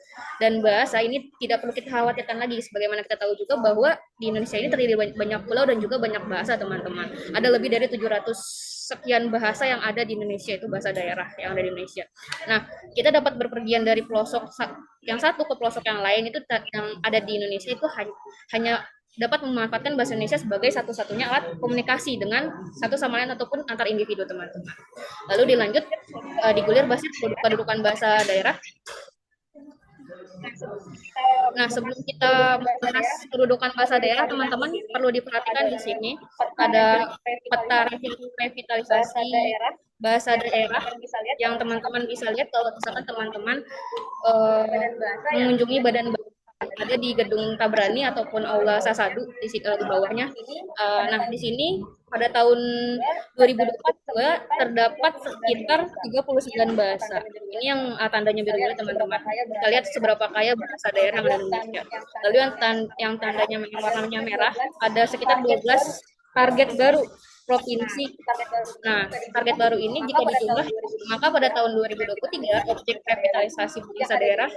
dan bahasa ini tidak perlu kita khawatirkan lagi sebagaimana kita tahu juga bahwa di Indonesia ini terdiri dari banyak pulau dan juga banyak bahasa teman-teman. Ada lebih dari 700 sekian bahasa yang ada di Indonesia, itu bahasa daerah yang ada di Indonesia. Nah, kita dapat berpergian dari pelosok yang satu ke pelosok yang lain itu yang ada di Indonesia itu hanya dapat memanfaatkan bahasa Indonesia sebagai satu-satunya alat komunikasi dengan satu sama lain ataupun antar individu teman-teman. Lalu dilanjut digulir bahasa kedudukan bahasa daerah. Nah, sebelum kita membahas kedudukan bahasa daerah, teman-teman perlu diperhatikan di sini ada peta revitalisasi bahasa daerah yang teman-teman bisa lihat kalau misalkan teman-teman mengunjungi badan ada di gedung Tabrani ataupun Aula Sasadu di bawahnya. Nah, di sini pada tahun 2022 terdapat sekitar 39 bahasa. Ini yang tandanya biru-biru teman-teman. Kita lihat seberapa kaya bahasa daerah yang ada di Indonesia. Lalu yang tandanya warnanya merah ada sekitar 12 target baru provinsi. Nah, target baru ini jika dijumlah, maka pada tahun 2023 objek revitalisasi bahasa daerah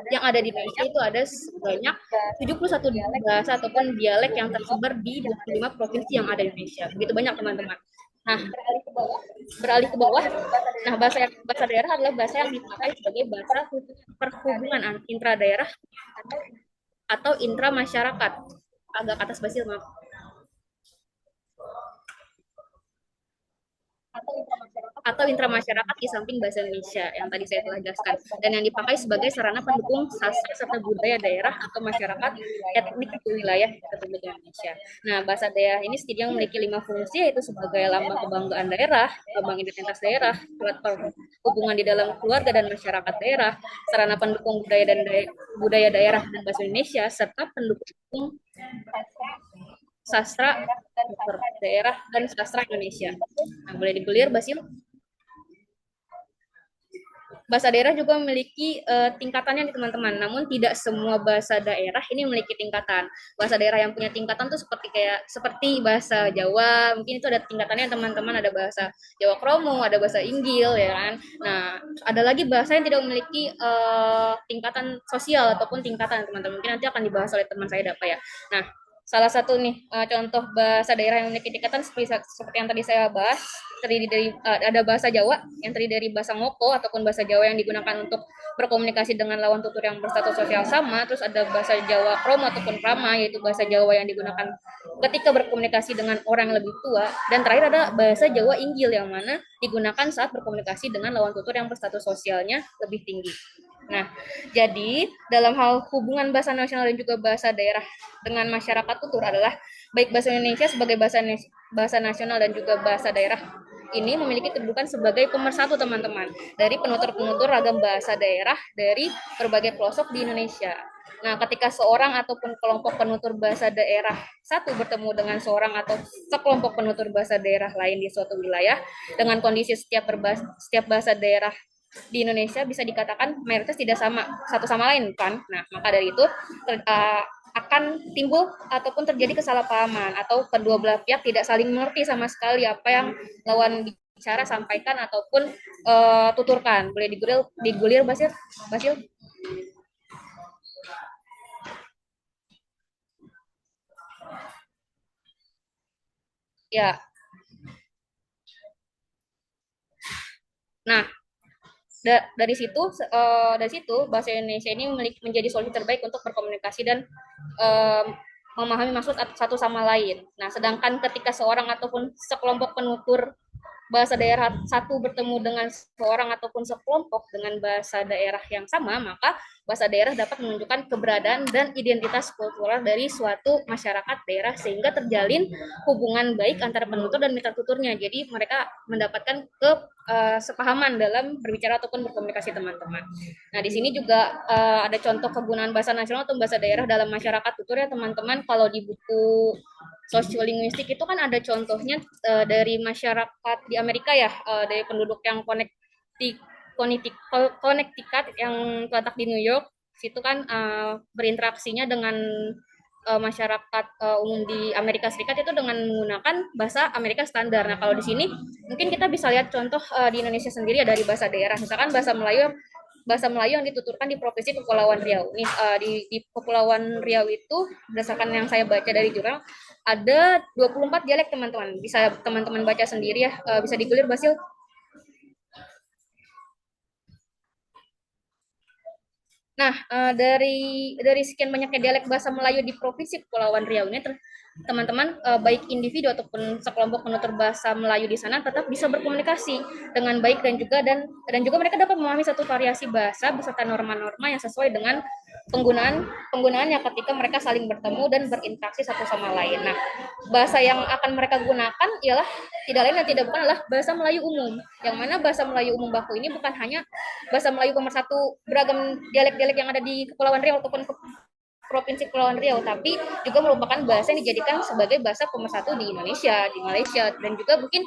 yang ada di Indonesia itu ada sebanyak 71 bahasa ataupun dialek yang tersebar di 25 provinsi yang ada di Indonesia. Begitu banyak teman-teman. Nah, beralih ke bawah. Nah, bahasa daerah adalah bahasa yang dipakai sebagai bahasa perhubungan intra daerah atau intra masyarakat. Agak atas Basil, maaf. Atau intra masyarakat di samping bahasa Indonesia yang tadi saya telah jelaskan dan yang dipakai sebagai sarana pendukung sastra serta budaya daerah atau masyarakat etnik di wilayah Republik Indonesia. Nah, bahasa daerah ini setidaknya memiliki 5 fungsi yaitu sebagai lambang kebanggaan daerah, lambang identitas daerah, alat hubungan di dalam keluarga dan masyarakat daerah, sarana pendukung budaya daerah dan bahasa Indonesia serta pendukung sastra daerah dan sastra Indonesia. Nah, boleh digulir, Basil. Bahasa daerah juga memiliki tingkatannya nih teman-teman. Namun tidak semua bahasa daerah ini memiliki tingkatan. Bahasa daerah yang punya tingkatan tuh seperti bahasa Jawa. Mungkin itu ada tingkatannya teman-teman. Ada bahasa Jawa Kromo, ada bahasa Inggil, ya kan. Nah, ada lagi bahasa yang tidak memiliki tingkatan sosial ataupun tingkatan teman-teman. Mungkin nanti akan dibahas oleh teman saya Dapa ya. Nah, salah satu nih contoh bahasa daerah yang memiliki tingkatan seperti yang tadi saya bahas terdiri dari ada bahasa Jawa yang terdiri dari bahasa Ngoko ataupun bahasa Jawa yang digunakan untuk berkomunikasi dengan lawan tutur yang berstatus sosial sama. Terus ada bahasa Jawa Kromo ataupun Krama yaitu bahasa Jawa yang digunakan ketika berkomunikasi dengan orang yang lebih tua. Dan terakhir ada bahasa Jawa Inggil yang mana digunakan saat berkomunikasi dengan lawan tutur yang berstatus sosialnya lebih tinggi. Nah, jadi dalam hal hubungan bahasa nasional dan juga bahasa daerah dengan masyarakat tutur adalah baik bahasa Indonesia sebagai bahasa nasional dan juga bahasa daerah ini memiliki kedudukan sebagai pemersatu teman-teman dari penutur-penutur ragam bahasa daerah dari berbagai pelosok di Indonesia. Nah, ketika seorang ataupun kelompok penutur bahasa daerah satu bertemu dengan seorang atau sekelompok penutur bahasa daerah lain di suatu wilayah dengan kondisi setiap bahasa daerah di Indonesia bisa dikatakan mayoritas tidak sama satu sama lain kan. Nah, maka dari itu akan timbul ataupun terjadi kesalahpahaman atau kedua belah pihak tidak saling mengerti sama sekali apa yang lawan bicara sampaikan ataupun tuturkan. Boleh digulir Basil? Ya. Nah, dari situ bahasa Indonesia ini menjadi solusi terbaik untuk berkomunikasi dan um, memahami maksud satu sama lain. Nah, sedangkan ketika seorang ataupun sekelompok penutur bahasa daerah satu bertemu dengan seorang ataupun sekelompok dengan bahasa daerah yang sama, maka bahasa daerah dapat menunjukkan keberadaan dan identitas kultural dari suatu masyarakat daerah sehingga terjalin hubungan baik antara penutur dan mitra tuturnya. Jadi mereka mendapatkan kesepahaman dalam berbicara ataupun berkomunikasi teman-teman. Nah, di sini juga ada contoh kegunaan bahasa nasional atau bahasa daerah dalam masyarakat tutur ya teman-teman. Kalau di buku sosiolinguistik itu kan ada contohnya dari masyarakat di Amerika ya, dari penduduk yang Connecticut yang terletak di New York. Situ kan berinteraksinya dengan masyarakat umum di Amerika Serikat itu dengan menggunakan bahasa Amerika standar. Nah, kalau di sini mungkin kita bisa lihat contoh di Indonesia sendiri ya dari bahasa daerah. Misalkan bahasa Melayu yang dituturkan di Provinsi Kepulauan Riau. Nih di Kepulauan Riau itu berdasarkan yang saya baca dari jurnal ada 24 dialek teman-teman. Bisa teman-teman baca sendiri ya, bisa digulir Basil. Nah, dari sekian banyaknya dialek bahasa Melayu di Provinsi Kepulauan Riau ini, teman-teman baik individu ataupun sekelompok penutur bahasa Melayu di sana tetap bisa berkomunikasi dengan baik dan juga mereka dapat memahami satu variasi bahasa beserta norma-norma yang sesuai dengan penggunaannya ketika mereka saling bertemu dan berinteraksi satu sama lain. Nah, bahasa yang akan mereka gunakan ialah tidak lain dan tidak bukan adalah bahasa Melayu umum. Yang mana bahasa Melayu umum baku ini bukan hanya bahasa Melayu pemersatu beragam dialek-dialek yang ada di Kepulauan Riau ataupun Provinsi Kepulauan Riau, tapi juga merupakan bahasa yang dijadikan sebagai bahasa pemersatu di Indonesia, di Malaysia, dan juga mungkin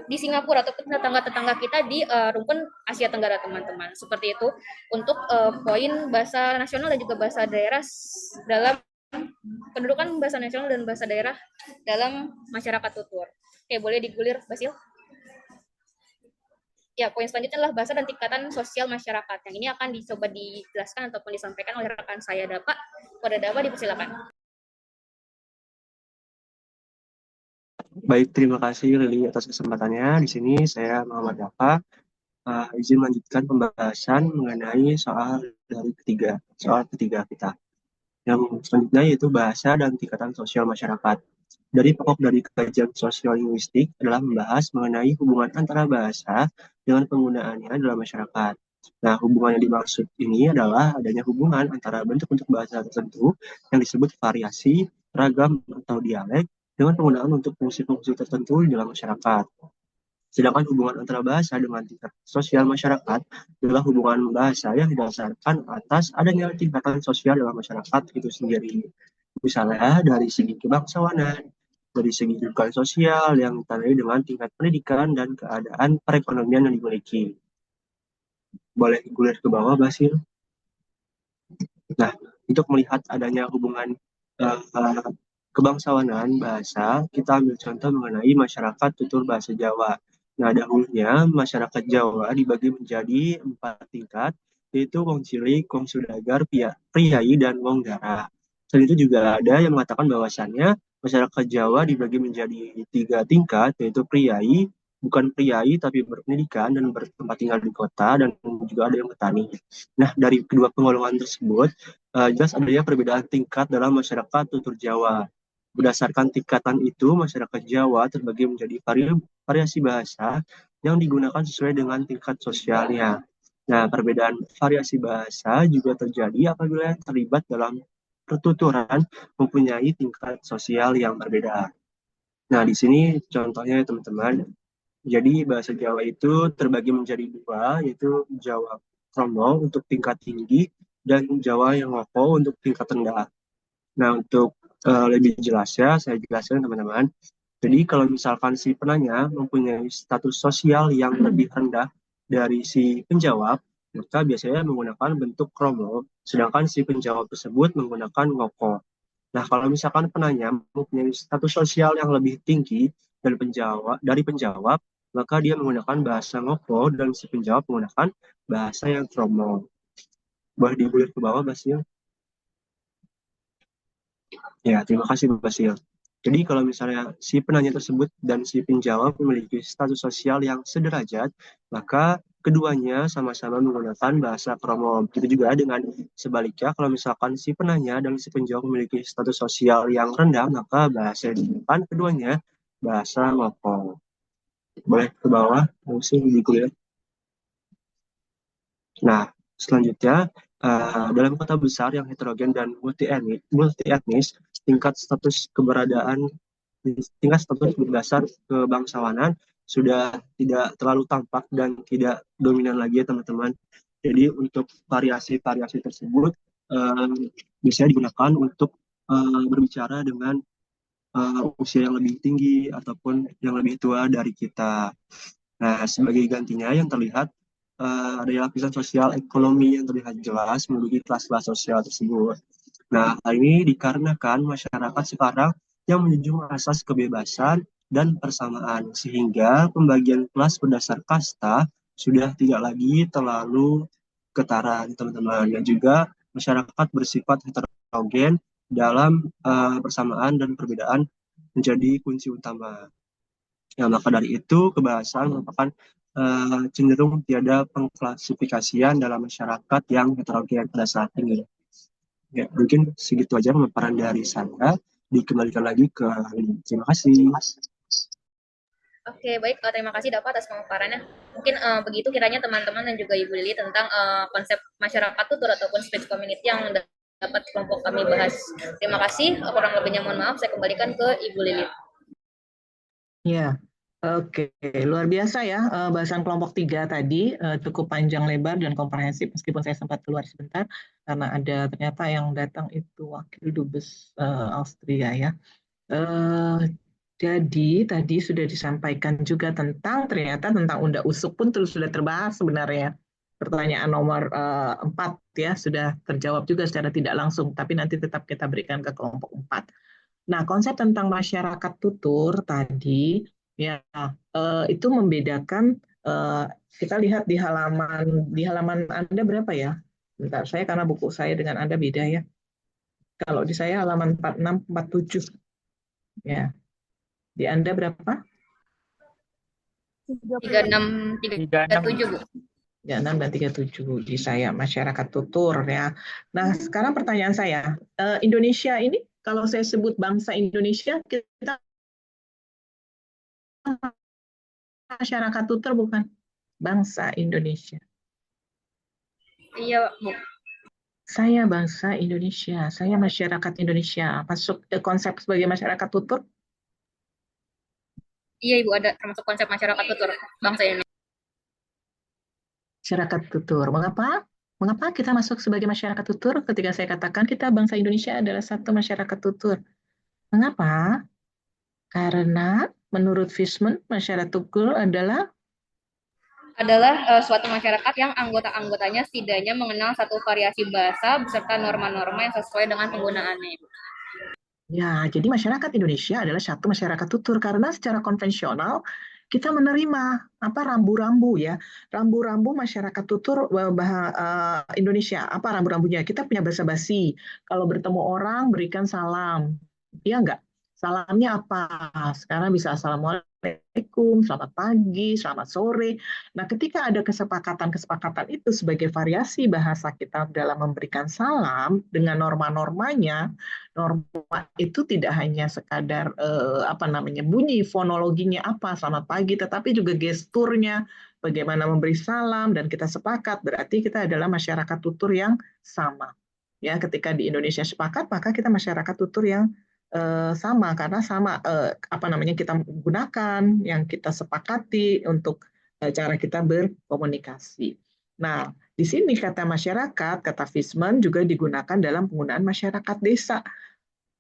di Singapura ataupun tetangga-tetangga kita di rumpun Asia Tenggara teman-teman. Seperti itu untuk poin bahasa nasional dan juga bahasa daerah dalam pendudukan bahasa nasional dan bahasa daerah dalam masyarakat tutur. Oke, boleh digulir, Basil? Ya, poin selanjutnya adalah bahasa dan tingkatan sosial masyarakat. Yang ini akan dicoba dijelaskan ataupun disampaikan oleh rekan saya, Dapa. Pada Dapa, dipersilakan. Baik, terima kasih Lili atas kesempatannya. Di sini saya Muhammad Dapa. Izin melanjutkan pembahasan mengenai soal ketiga kita. Yang selanjutnya yaitu bahasa dan tingkatan sosial masyarakat. Dari pokok dari kajian sosial linguistik adalah membahas mengenai hubungan antara bahasa dengan penggunaannya dalam masyarakat. Nah, hubungan yang dimaksud ini adalah adanya hubungan antara bentuk-bentuk bahasa tertentu yang disebut variasi, ragam, atau dialek dengan penggunaan untuk fungsi-fungsi tertentu di dalam masyarakat. Sedangkan hubungan antara bahasa dengan tingkat sosial masyarakat adalah hubungan bahasa yang didasarkan atas adanya tingkatan sosial dalam masyarakat itu sendiri. Misalnya dari segi kebangsawanan, dari segi kedudukan sosial yang ditandai dengan tingkat pendidikan dan keadaan perekonomian yang dimiliki. Boleh gulir ke bawah, Basil. Nah, untuk melihat adanya hubungan kebangsawanan bahasa, kita ambil contoh mengenai masyarakat tutur bahasa Jawa. Nah, dahulunya masyarakat Jawa dibagi menjadi 4 tingkat, yaitu wong cilik, wong sudagar, priai, dan wong darah. Selain itu juga ada yang mengatakan bahwasannya masyarakat Jawa dibagi menjadi 3 tingkat, yaitu priai, bukan priai tapi berpendidikan dan bertempat tinggal di kota, dan juga ada yang petani. Nah, dari kedua penggolongan tersebut, jelas adanya perbedaan tingkat dalam masyarakat tutur Jawa. Berdasarkan tingkatan itu, masyarakat Jawa terbagi menjadi variasi bahasa yang digunakan sesuai dengan tingkat sosialnya. Nah, perbedaan variasi bahasa juga terjadi apabila terlibat dalam pertuturan mempunyai tingkat sosial yang berbeda. Nah, di sini contohnya ya teman-teman. Jadi bahasa Jawa itu terbagi menjadi 2, yaitu Jawa Kromo untuk tingkat tinggi dan Jawa yang Ngoko untuk tingkat rendah. Nah, untuk lebih jelasnya, saya jelaskan teman-teman. Jadi kalau misalkan si penanya mempunyai status sosial yang lebih rendah dari si penjawab, maka biasanya menggunakan bentuk kromo, sedangkan si penjawab tersebut menggunakan ngoko. Nah, kalau misalkan penanya mempunyai status sosial yang lebih tinggi dari penjawab, maka dia menggunakan bahasa ngoko dan si penjawab menggunakan bahasa yang kromo. Boleh digulir ke bawah, Basil? Ya, terima kasih Basil. Jadi kalau misalnya si penanya tersebut dan si penjawab memiliki status sosial yang sederajat, maka keduanya sama-sama menggunakan bahasa kromo. Begitu juga dengan sebaliknya, kalau misalkan si penanya dan si penjawab memiliki status sosial yang rendah, maka bahasa yang digunakan keduanya bahasa lokal. Boleh ke bawah, langsung di kuliah. Nah, selanjutnya, dalam kota besar yang heterogen dan multi-etnis, tingkat status berdasar kebangsawanan sudah tidak terlalu tampak dan tidak dominan lagi ya teman-teman. Jadi untuk variasi-variasi tersebut bisa digunakan untuk berbicara dengan usia yang lebih tinggi ataupun yang lebih tua dari kita. Nah, sebagai gantinya yang terlihat ada lapisan sosial ekonomi yang terlihat jelas menduduki kelas-kelas sosial tersebut. Nah, hal ini dikarenakan masyarakat sekarang yang menjunjung asas kebebasan dan persamaan, sehingga pembagian kelas berdasar kasta sudah tidak lagi terlalu ketara, teman-teman. Dan juga masyarakat bersifat heterogen dalam persamaan dan perbedaan menjadi kunci utama. Ya, maka dari itu, kebahasaan merupakan cenderung tiada pengklasifikasian dalam masyarakat yang heterogen pada saat ini. Ya, mungkin segitu aja pemaparan dari saya. Dikembalikan lagi ke Lili. Terima kasih. Oke, baik. Terima kasih Dapat atas pemaparannya. Mungkin begitu kiranya teman-teman dan juga Ibu Lili tentang konsep masyarakat tutur ataupun speech community yang dapat kelompok kami bahas. Terima kasih. Kurang lebihnya mohon maaf. Saya kembalikan ke Ibu Lili. Ya, oke, luar biasa ya bahasan kelompok 3 tadi cukup panjang lebar dan komprehensif meskipun saya sempat keluar sebentar karena ada ternyata yang datang itu wakil dubes Austria ya. Jadi tadi sudah disampaikan juga ternyata tentang Unda Usuk pun terus sudah terbahas sebenarnya. Pertanyaan nomor 4 ya sudah terjawab juga secara tidak langsung, tapi nanti tetap kita berikan ke kelompok 4. Nah, konsep tentang masyarakat tutur tadi ya itu membedakan kita lihat di halaman Anda berapa ya? Bentar, saya karena buku saya dengan Anda beda ya. Kalau di saya halaman 46 47 ya. Di Anda berapa? 36 37, Bu. 36 dan 37 di saya masyarakat tutur ya. Nah, sekarang pertanyaan saya, Indonesia ini kalau saya sebut bangsa Indonesia, kita masyarakat tutur bukan bangsa Indonesia. Iya, Bu. Saya bangsa Indonesia, saya masyarakat Indonesia. Masuk ke konsep sebagai masyarakat tutur? Iya, Ibu, ada termasuk konsep masyarakat tutur bangsa Indonesia. Masyarakat tutur. Mengapa kita masuk sebagai masyarakat tutur ketika saya katakan kita bangsa Indonesia adalah satu masyarakat tutur? Mengapa? Karena menurut Fishman, masyarakat tutur adalah suatu masyarakat yang anggota-anggotanya setidaknya mengenal satu variasi bahasa beserta norma-norma yang sesuai dengan penggunaannya, Ibu. ya, jadi masyarakat Indonesia adalah satu masyarakat tutur karena secara konvensional kita menerima rambu-rambu ya, rambu-rambu masyarakat tutur Indonesia. Apa rambu-rambunya? Kita punya basa-basi. Kalau bertemu orang berikan salam, iya enggak? Salamnya apa? Sekarang bisa assalamualaikum, selamat pagi, selamat sore. Nah, ketika ada kesepakatan itu sebagai variasi bahasa kita dalam memberikan salam dengan norma-normanya, norma itu tidak hanya sekadar bunyi fonologinya apa selamat pagi, tetapi juga gesturnya, bagaimana memberi salam dan kita sepakat berarti kita adalah masyarakat tutur yang sama. Ya, ketika di Indonesia sepakat maka kita masyarakat tutur yang sama karena sama kita gunakan yang kita sepakati untuk cara kita berkomunikasi. Nah, di sini kata masyarakat, kata Fishman juga digunakan dalam penggunaan masyarakat desa.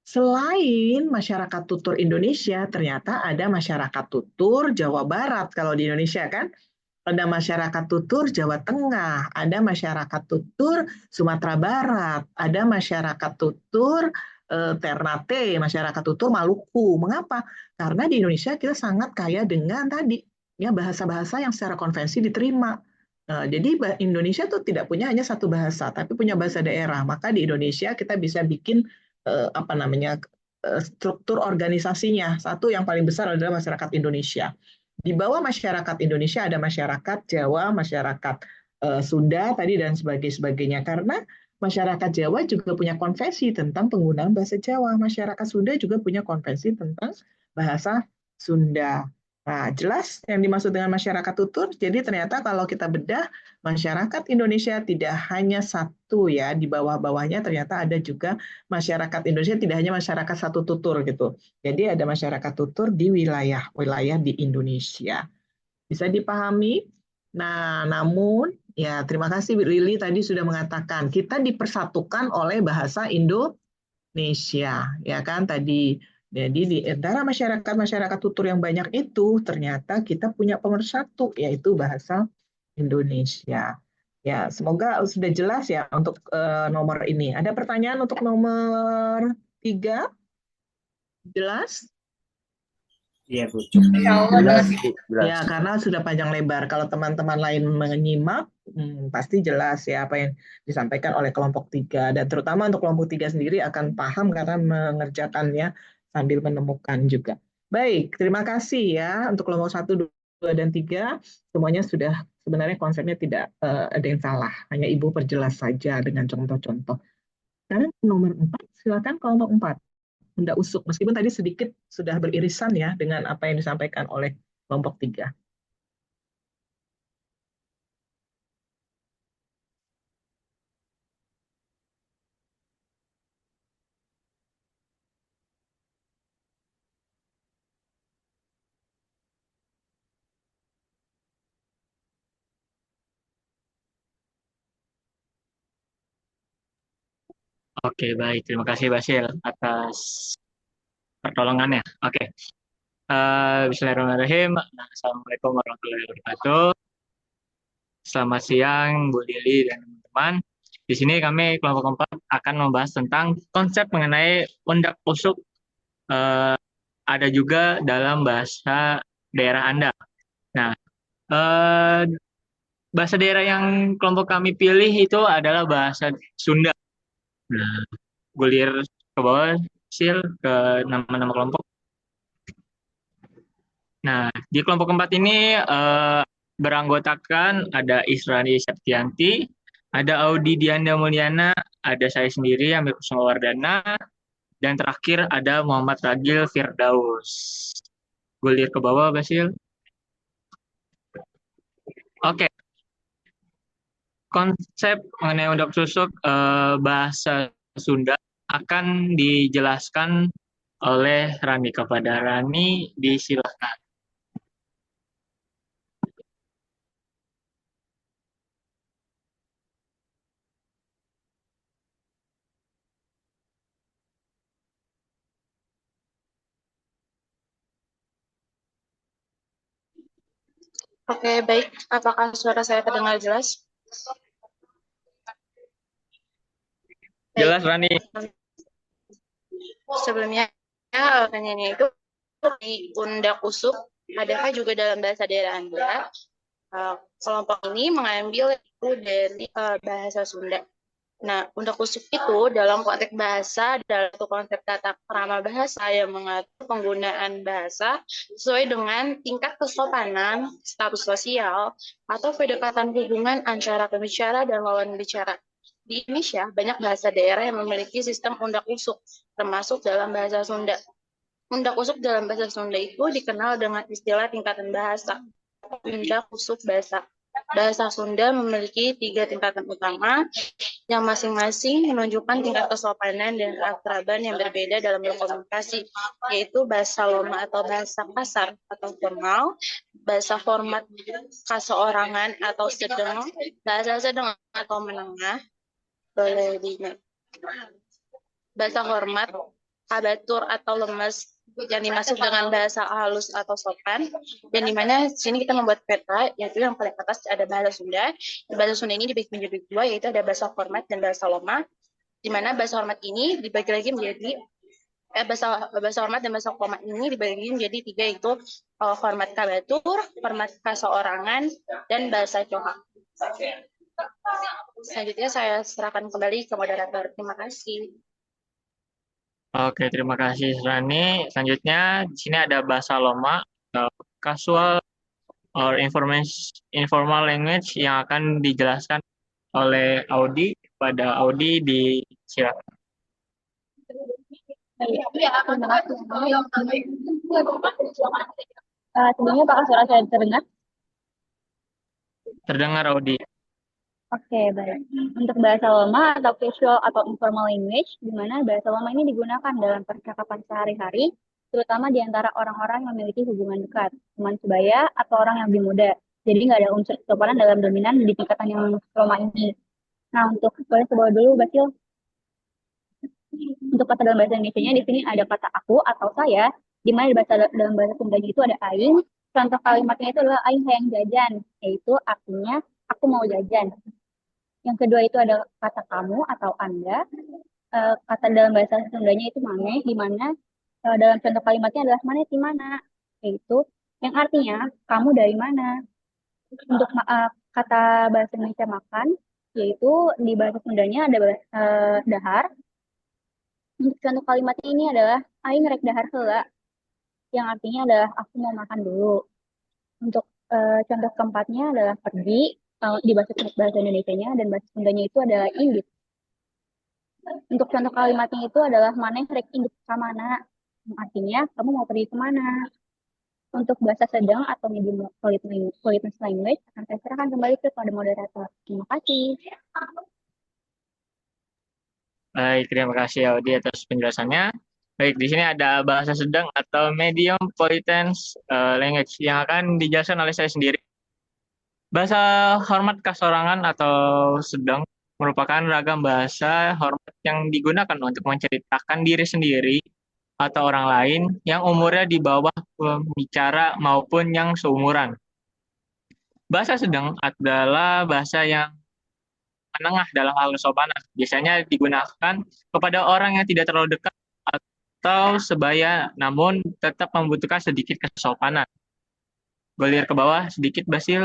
Selain masyarakat tutur Indonesia, ternyata ada masyarakat tutur Jawa Barat kalau di Indonesia kan. Ada masyarakat tutur Jawa Tengah, ada masyarakat tutur Sumatera Barat, ada masyarakat tutur Ternate, masyarakat tutur Maluku. Mengapa? Karena di Indonesia kita sangat kaya dengan tadi ya bahasa-bahasa yang secara konvensi diterima. Jadi Indonesia tuh tidak punya hanya satu bahasa, tapi punya bahasa daerah. Maka di Indonesia kita bisa bikin struktur organisasinya. Satu yang paling besar adalah masyarakat Indonesia. Di bawah masyarakat Indonesia ada masyarakat Jawa, masyarakat Sunda tadi dan sebagainya. Karena masyarakat Jawa juga punya konvensi tentang penggunaan bahasa Jawa. Masyarakat Sunda juga punya konvensi tentang bahasa Sunda. Nah, jelas yang dimaksud dengan masyarakat tutur. Jadi ternyata kalau kita bedah, masyarakat Indonesia tidak hanya satu ya, di bawah-bawahnya ternyata ada juga masyarakat Indonesia tidak hanya masyarakat satu tutur gitu. Jadi ada masyarakat tutur di wilayah-wilayah di Indonesia. Bisa dipahami? Nah, namun ya terima kasih Lili tadi sudah mengatakan kita dipersatukan oleh bahasa Indonesia, ya kan tadi. Jadi di antara masyarakat tutur yang banyak itu ternyata kita punya pemersatu yaitu bahasa Indonesia. Ya, semoga sudah jelas ya untuk nomor ini. Ada pertanyaan untuk nomor 3? Jelas? Iya, Bu. Cukup. Insya Allah Jelas, jelas. Bu, jelas. Ya, karena sudah panjang lebar. Kalau teman-teman lain menyimak, pasti jelas ya apa yang disampaikan oleh kelompok 3. Dan terutama untuk kelompok 3 sendiri akan paham karena mengerjakannya sambil menemukan juga. Baik, terima kasih ya untuk kelompok 1, 2, dan 3. Semuanya sudah sebenarnya konsepnya tidak ada yang salah. Hanya Ibu perjelas saja dengan contoh-contoh. Sekarang nomor 4, silakan kelompok 4. Benda usuk, meskipun tadi sedikit sudah beririsan ya dengan apa yang disampaikan oleh kelompok 3. Oke, baik. Terima kasih Basil atas pertolongannya. Oke. Bismillahirrahmanirrahim. Assalamualaikum warahmatullahi wabarakatuh. Selamat siang, Bu Lili dan teman-teman. Di sini kami kelompok 4 akan membahas tentang konsep mengenai undak usuk ada juga dalam bahasa daerah Anda. Nah, bahasa daerah yang kelompok kami pilih itu adalah bahasa Sunda. Nah, gulir ke bawah, Sil, ke nama-nama kelompok. Nah, di kelompok 4 ini beranggotakan ada Israni Septianti, ada Audi Dianda Mulyana, ada saya sendiri Amir Kusumawardana, dan terakhir ada Muhammad Ragil Firdaus. Gulir ke bawah, Basil. Oke. Konsep mengenai undak susuk bahasa Sunda akan dijelaskan oleh Rani. Kepada Rani, disilakan. Oke, baik. Apakah suara saya terdengar jelas? Jelas, Rani. Sebelumnya, pertanyaannya itu di undak usuk, adakah juga dalam bahasa daerah Anda? Kelompok ini mengambil itu dari bahasa Sunda. Nah, undak usuk itu dalam konteks bahasa adalah satu konsep tata krama bahasa yang mengatur penggunaan bahasa sesuai dengan tingkat kesopanan, status sosial, atau pendekatan hubungan antara pembicara dan lawan bicara. Di Indonesia, banyak bahasa daerah yang memiliki sistem undak usuk, termasuk dalam bahasa Sunda. Undak usuk dalam bahasa Sunda itu dikenal dengan istilah tingkatan bahasa. Undak usuk bahasa. Bahasa Sunda memiliki 3 tingkatan utama yang masing-masing menunjukkan tingkat kesopanan dan keakraban yang berbeda dalam berkomunikasi, yaitu bahasa loma atau bahasa kasar atau formal, bahasa format kaseorangan atau sedang, bahasa sedang atau menengah, bahasa hormat, kabatur atau lemes yang dimaksud dengan bahasa halus atau sopan, dan di mana sini kita membuat peta, yaitu yang paling atas ada bahasa Sunda. Di bahasa Sunda ini dibagi menjadi 2, yaitu ada bahasa hormat dan bahasa loma, di mana bahasa hormat ini dibagi lagi menjadi bahasa hormat dan bahasa loma ini dibagi menjadi 3, yaitu hormat kabatur, hormat kaseorangan, dan bahasa coha. Selanjutnya saya serahkan kembali ke moderator. Terima kasih. Oke, terima kasih Rani. Selanjutnya di sini ada bahasa loma, casual or informal language yang akan dijelaskan oleh Audi pada Audi di silakan. Sebelumnya apakah suara saya terdengar? Terdengar Audi. Oke, baik. Untuk bahasa lama atau casual atau informal language, di mana bahasa lama ini digunakan dalam percakapan sehari-hari, terutama di antara orang-orang yang memiliki hubungan dekat, teman sebaya, atau orang yang lebih muda. Jadi nggak ada unsur kesopanan dalam dominan di tingkatan yang lama ini. Nah, untuk boleh ke bawah dulu, Basil. Untuk kata dalam bahasa Indonesia di sini ada kata aku atau saya, di mana dalam bahasa Sundanya itu ada aing. Contoh kalimatnya itu adalah aing hayang jajan, yaitu artinya aku mau jajan. Yang kedua itu ada kata kamu atau anda. Kata dalam bahasa Sundanya itu maneh, di mana dalam contoh kalimatnya adalah maneh di mana, yaitu yang artinya kamu dari mana. Untuk kata bahasa Indonesia makan, yaitu di bahasa Sundanya ada dahar. Untuk contoh kalimatnya ini adalah aing rek dahar heula, yang artinya adalah aku mau makan dulu. Untuk contoh keempatnya adalah pergi, di bahasa Indonesianya, dan bahasa Sundanya itu adalah indit. Untuk contoh kalimatnya itu adalah maneh rek indit ka mana, yang artinya kamu mau pergi kemana. Untuk bahasa sedang atau medium politeness language akan saya serahkan kembali kepada moderator. Terima kasih. Baik, terima kasih Audi atas penjelasannya. Baik, di sini ada bahasa sedang atau medium politeness language yang akan dijelaskan oleh saya sendiri. Bahasa hormat kasorangan atau sedang merupakan ragam bahasa hormat yang digunakan untuk menceritakan diri sendiri atau orang lain yang umurnya di bawah pembicara maupun yang seumuran. Bahasa sedang adalah bahasa yang menengah dalam hal kesopanan. Biasanya digunakan kepada orang yang tidak terlalu dekat atau sebaya, namun tetap membutuhkan sedikit kesopanan. Golir ke bawah sedikit, Basil.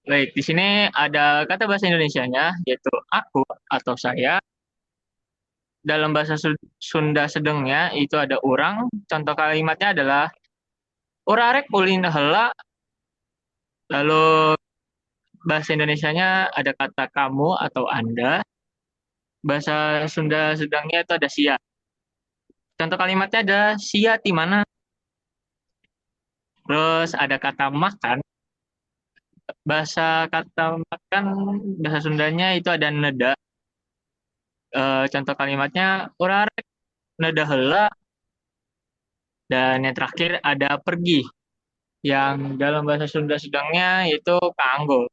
Baik, di sini ada kata bahasa Indonesianya, yaitu aku atau saya. Dalam bahasa Sunda sedengnya itu ada urang. Contoh kalimatnya adalah urarek ulin heula. Lalu bahasa Indonesianya ada kata kamu atau anda. Bahasa Sunda sedangnya itu ada sia. Contoh kalimatnya ada sia di mana. Terus ada kata makan. Kata makan bahasa Sundanya itu ada neda. Contoh kalimatnya urarek neda heula. Dan yang terakhir ada pergi. Yang dalam bahasa Sunda sedangnya yaitu kaanggo.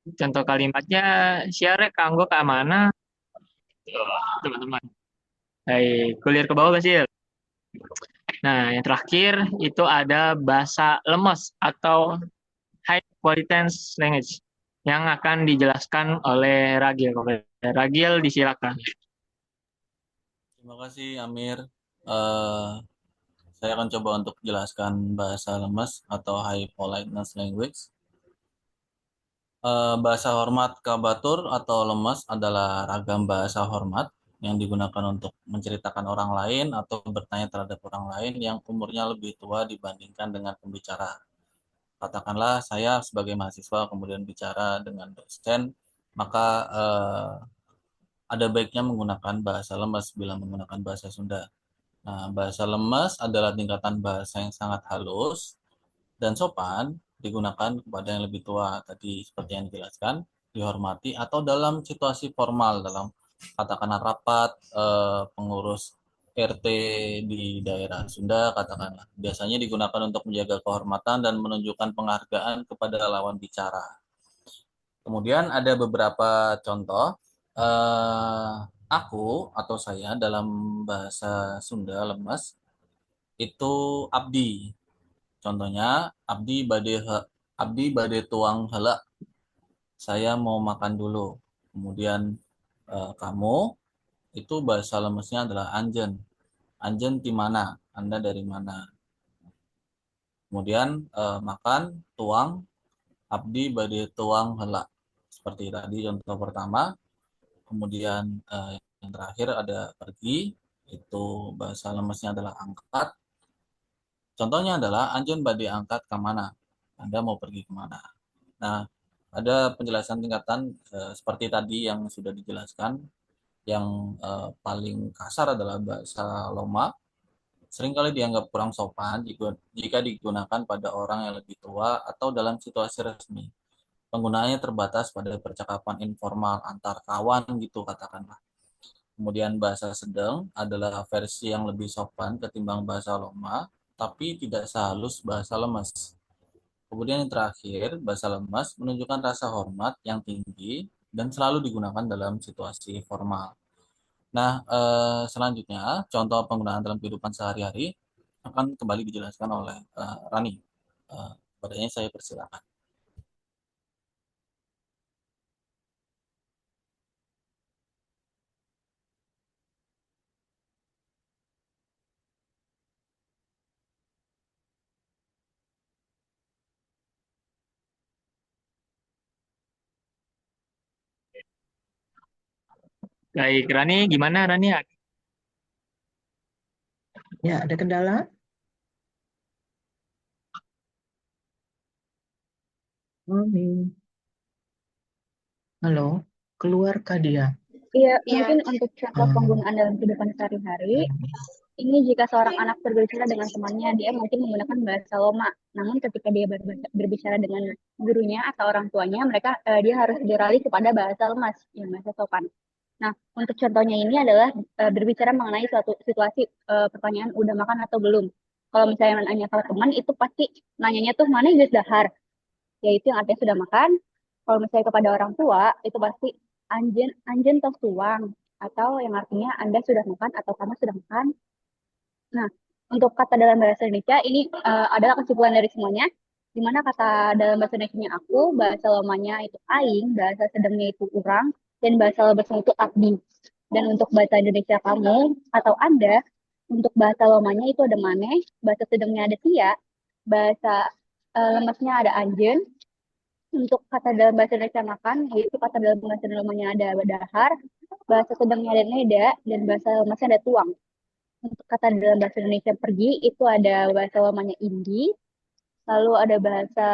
Contoh kalimatnya siarek kaanggo ke mana? Teman-teman. Baik, kuliah ke bawah Basil. Nah, yang terakhir itu ada bahasa lemes atau high politeness language yang akan dijelaskan oleh Ragil. Ragil, disilakan. Terima kasih Amir. Saya akan coba untuk jelaskan bahasa lemes atau high politeness language. Bahasa hormat kabatur atau lemes adalah ragam bahasa hormat yang digunakan untuk menceritakan orang lain atau bertanya terhadap orang lain yang umurnya lebih tua dibandingkan dengan pembicara. Katakanlah saya sebagai mahasiswa kemudian bicara dengan dosen, maka ada baiknya menggunakan bahasa lemes bila menggunakan bahasa Sunda. Nah, bahasa lemes adalah tingkatan bahasa yang sangat halus dan sopan digunakan kepada yang lebih tua tadi seperti yang dijelaskan, dihormati atau dalam situasi formal dalam katakanlah rapat pengurus RT di daerah Sunda katakanlah. Biasanya digunakan untuk menjaga kehormatan dan menunjukkan penghargaan kepada lawan bicara. Kemudian ada beberapa contoh aku atau saya dalam bahasa Sunda lemes itu abdi. Contohnya abdi bade tuang heula. Saya mau makan dulu. Kemudian kamu itu bahasa lemesnya adalah anjen. Anjen di mana? Anda dari mana? Kemudian makan tuang abdi bade tuang heula. Seperti tadi contoh pertama. Kemudian yang terakhir ada pergi, itu bahasa lemesnya adalah angkat. Contohnya adalah anjeun bade angkat ke mana? Anda mau pergi kemana? Nah, ada penjelasan tingkatan seperti tadi yang sudah dijelaskan. Yang paling kasar adalah bahasa Loma, seringkali dianggap kurang sopan jika digunakan pada orang yang lebih tua atau dalam situasi resmi. Penggunaannya terbatas pada percakapan informal antar kawan gitu katakanlah. Kemudian bahasa sedang adalah versi yang lebih sopan ketimbang bahasa Loma, tapi tidak sehalus bahasa lemes. Kemudian yang terakhir, bahasa lemas menunjukkan rasa hormat yang tinggi dan selalu digunakan dalam situasi formal. Nah, selanjutnya contoh penggunaan dalam kehidupan sehari-hari akan kembali dijelaskan oleh Rani. Padanya saya persilakan. Baik, Rani, gimana Rani? Ya, ada kendala? Halo, keluarkah dia? Iya, Iya. mungkin untuk contoh penggunaan dalam kehidupan sehari-hari, ini jika seorang anak berbicara dengan temannya, dia mungkin menggunakan bahasa Loma. Namun ketika dia berbicara dengan gurunya atau orang tuanya, dia harus beralih kepada bahasa lemas, yang bahasa sopan. Nah, untuk contohnya ini adalah berbicara mengenai suatu situasi pertanyaan udah makan atau belum. Kalau misalnya nanya ke teman, itu pasti nanyanya tuh mana geus dahar, yaitu yang artinya sudah makan. Kalau misalnya kepada orang tua, itu pasti anjen anjen tos tuang, atau yang artinya Anda sudah makan atau kamu sudah makan. Nah, untuk kata dalam bahasa Indonesia ini adalah kesimpulan dari semuanya. Di mana kata dalam bahasa Indonesia aku, bahasa lamanya itu aing, bahasa sedangnya itu urang, dan bahasa lebesnya itu abdi. Dan untuk bahasa Indonesia kamu atau Anda, untuk bahasa lamanya itu ada maneh, bahasa sedangnya ada tia, bahasa lemesnya ada anjen. Untuk kata dalam bahasa Indonesia makan, yaitu kata dalam bahasa lamanya ada dahar, bahasa sedangnya ada neda, dan bahasa lemesnya ada tuang. Untuk kata dalam bahasa Indonesia pergi itu ada bahasa lamanya indi, lalu ada bahasa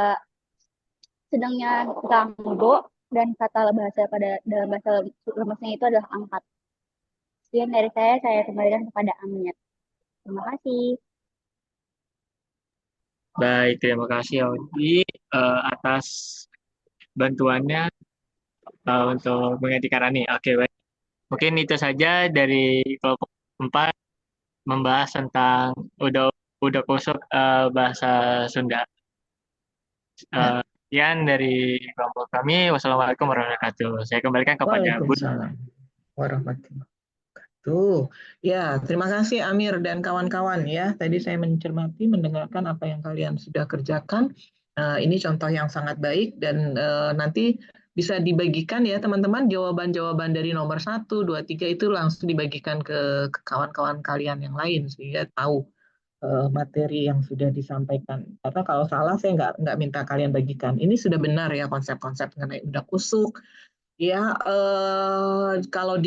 sedangnya tanggo, dan kata bahasa pada dalam bahasa lemesnya itu adalah angkat. Sekian dari saya kembalikan kepada Amir. Terima kasih. Baik, terima kasih Audi atas bantuannya untuk menggantikan Rani. Oke, baik. Mungkin itu saja dari kelompok 4 membahas tentang udah kusuk bahasa Sunda. Sekian dari kelompok kami. Wassalamualaikum warahmatullahi wabarakatuh. Saya kembalikan kepada Bu. Waalaikumsalam warahmatullahi wabarakatuh. Ya, terima kasih Amir dan kawan-kawan ya. Tadi saya mencermati, mendengarkan apa yang kalian sudah kerjakan. Ini contoh yang sangat baik dan nanti bisa dibagikan ya teman-teman, jawaban-jawaban dari nomor 1, 2, 3 itu langsung dibagikan ke kawan-kawan kalian yang lain sehingga tahu materi yang sudah disampaikan. Karena kalau salah saya nggak minta kalian bagikan. Ini sudah benar ya konsep-konsep mengenai udah kusuk. Ya, kalau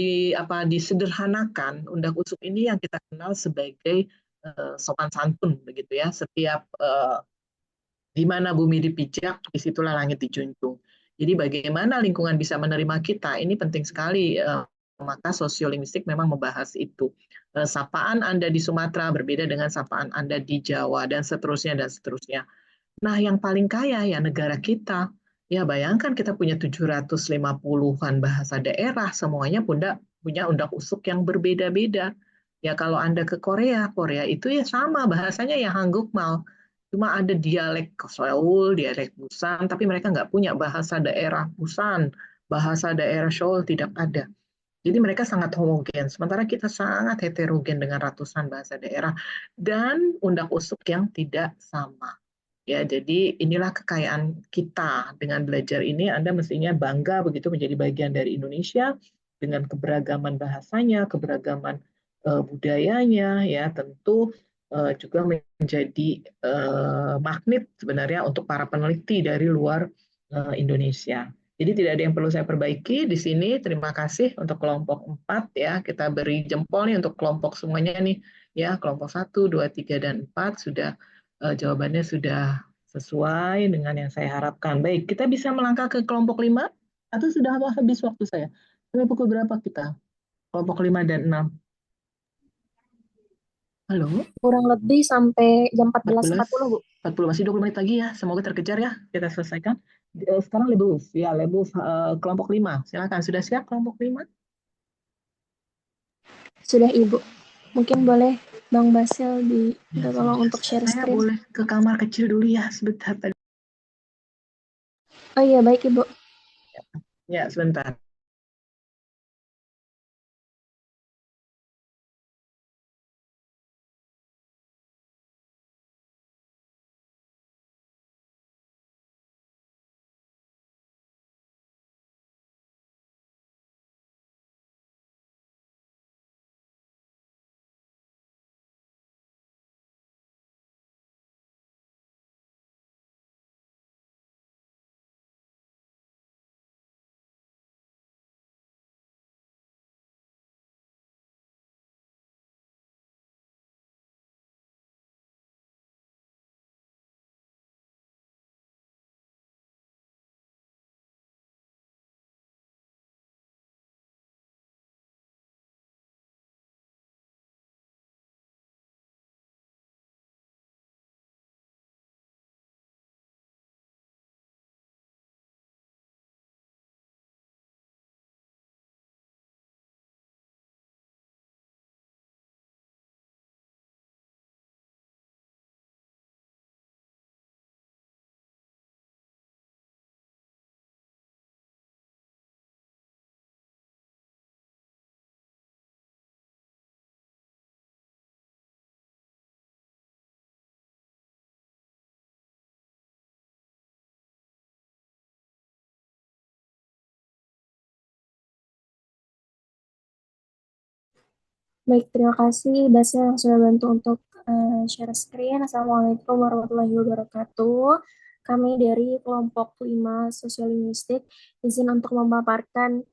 disederhanakan, undak usuk ini yang kita kenal sebagai sopan santun begitu ya. Setiap di mana bumi dipijak, disitulah langit dijunjung. Jadi bagaimana lingkungan bisa menerima kita, ini penting sekali. Maka sosiolinguistik memang membahas itu. Sapaan Anda di Sumatera berbeda dengan sapaan Anda di Jawa, dan seterusnya, dan seterusnya. Nah, yang paling kaya ya negara kita. Ya, bayangkan kita punya 750-an bahasa daerah, semuanya punya undak usuk yang berbeda-beda. Ya, kalau Anda ke Korea, Korea itu ya sama, bahasanya ya Hangukmal. Cuma ada dialek Seoul, dialek Busan, tapi mereka nggak punya bahasa daerah Busan, bahasa daerah Seoul tidak ada. Jadi mereka sangat homogen, sementara kita sangat heterogen dengan ratusan bahasa daerah dan undak usuk yang tidak sama. Ya, jadi inilah kekayaan kita. Dengan belajar ini, Anda mestinya bangga begitu menjadi bagian dari Indonesia dengan keberagaman bahasanya, keberagaman budayanya, ya tentu juga menjadi magnet sebenarnya untuk para peneliti dari luar Indonesia. Jadi tidak ada yang perlu saya perbaiki di sini. Terima kasih untuk kelompok 4 ya. Kita beri jempol nih untuk kelompok semuanya nih ya, kelompok 1, 2, 3 dan 4 sudah jawabannya sudah sesuai dengan yang saya harapkan. Baik, kita bisa melangkah ke kelompok 5 atau sudah habis waktu saya? Sampai pukul berapa kita? Kelompok 5 dan 6. Halo? Kurang lebih sampai jam 14, 14.40, Bu. 40, masih 20 menit lagi ya. Semoga terkejar ya. Kita selesaikan. Sekarang Lebus. Ya, Lebus kelompok 5. Silakan. Sudah siap kelompok 5? Sudah, Ibu. Mungkin boleh Bang Basil Ya, tolong untuk share saya screen. boleh ke kamar kecil dulu ya sebentar tadi. Oh iya, baik Ibu. Ya, sebentar. Baik, terima kasih Basil yang sudah bantu untuk share screen. Assalamualaikum warahmatullahi wabarakatuh. Kami dari kelompok 5 Sosiolinguistik izin untuk memaparkan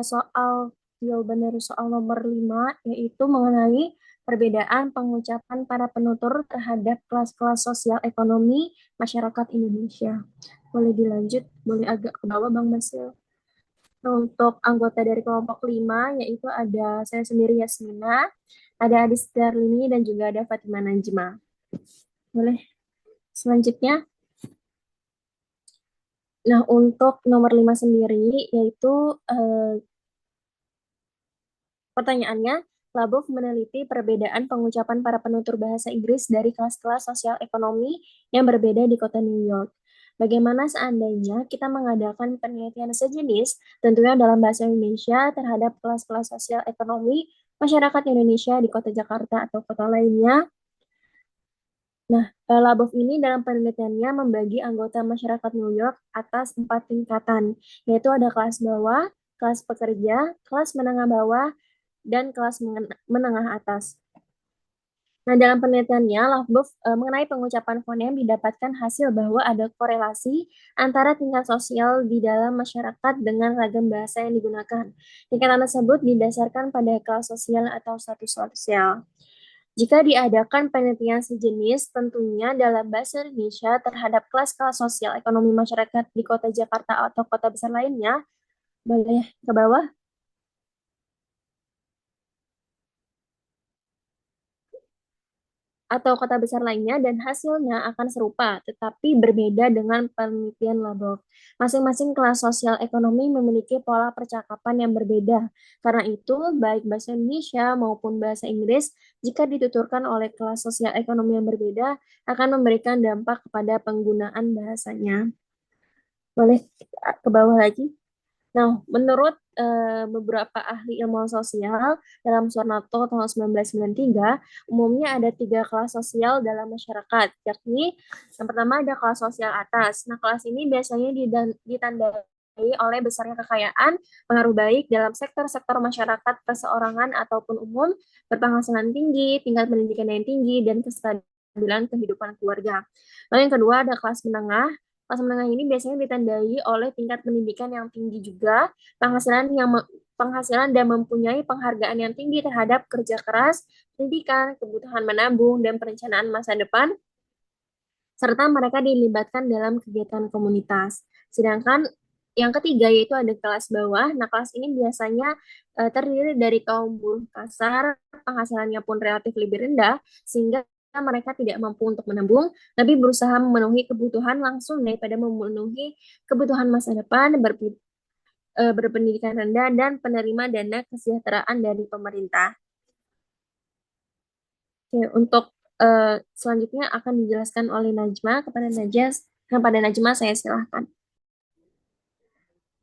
soal jawaban dari soal nomor 5, yaitu mengenai perbedaan pengucapan para penutur terhadap kelas-kelas sosial ekonomi masyarakat Indonesia. Boleh dilanjut, boleh agak ke bawah Bang Basil. Untuk anggota dari kelompok 5, yaitu ada saya sendiri Yasmina, ada Adis Darlini, dan juga ada Fatimah Najma. Boleh selanjutnya. Nah, untuk nomor 5 sendiri, yaitu pertanyaannya, Labov meneliti perbedaan pengucapan para penutur bahasa Inggris dari kelas-kelas sosial ekonomi yang berbeda di kota New York. Bagaimana seandainya kita mengadakan penelitian sejenis, tentunya dalam bahasa Indonesia, terhadap kelas-kelas sosial ekonomi masyarakat Indonesia di kota Jakarta atau kota lainnya? Nah, Labov ini dalam penelitiannya membagi anggota masyarakat New York atas 4 tingkatan, yaitu ada kelas bawah, kelas pekerja, kelas menengah bawah, dan kelas menengah atas. Nah, dalam penelitiannya, Labov mengenai pengucapan fonem didapatkan hasil bahwa ada korelasi antara tingkat sosial di dalam masyarakat dengan ragam bahasa yang digunakan. Tingkatan tersebut didasarkan pada kelas sosial atau status sosial. Jika diadakan penelitian sejenis, tentunya dalam bahasa Indonesia terhadap kelas-kelas sosial ekonomi masyarakat di kota Jakarta atau kota besar lainnya, boleh ke bawah. Atau kota besar lainnya, dan hasilnya akan serupa, tetapi berbeda dengan penelitian Labov. Masing-masing kelas sosial ekonomi memiliki pola percakapan yang berbeda. Karena itu, baik bahasa Indonesia maupun bahasa Inggris, jika dituturkan oleh kelas sosial ekonomi yang berbeda, akan memberikan dampak kepada penggunaan bahasanya. Boleh ke bawah lagi? Nah, menurut beberapa ahli ilmu sosial dalam Suwarnatto tahun 1993, umumnya ada 3 kelas sosial dalam masyarakat, yakni yang pertama ada kelas sosial atas. Nah, kelas ini biasanya ditandai oleh besarnya kekayaan, pengaruh baik dalam sektor-sektor masyarakat perseorangan ataupun umum, berpenghasilan tinggi, tingkat pendidikan yang tinggi, dan kestabilan kehidupan keluarga. Lalu yang kedua ada kelas menengah. Kelas menengah ini biasanya ditandai oleh tingkat pendidikan yang tinggi juga, penghasilan dan mempunyai penghargaan yang tinggi terhadap kerja keras, pendidikan, kebutuhan menabung, dan perencanaan masa depan. serta mereka dilibatkan dalam kegiatan komunitas. Sedangkan yang ketiga yaitu ada kelas bawah. Nah, kelas ini biasanya terdiri dari kaum buruh kasar, penghasilannya pun relatif lebih rendah, sehingga mereka tidak mampu untuk menabung, tapi berusaha memenuhi kebutuhan langsung daripada memenuhi kebutuhan masa depan, berpendidikan rendah, dan penerima dana kesejahteraan dari pemerintah. Oke, untuk selanjutnya akan dijelaskan oleh Najma. Kepada Najma saya silahkan.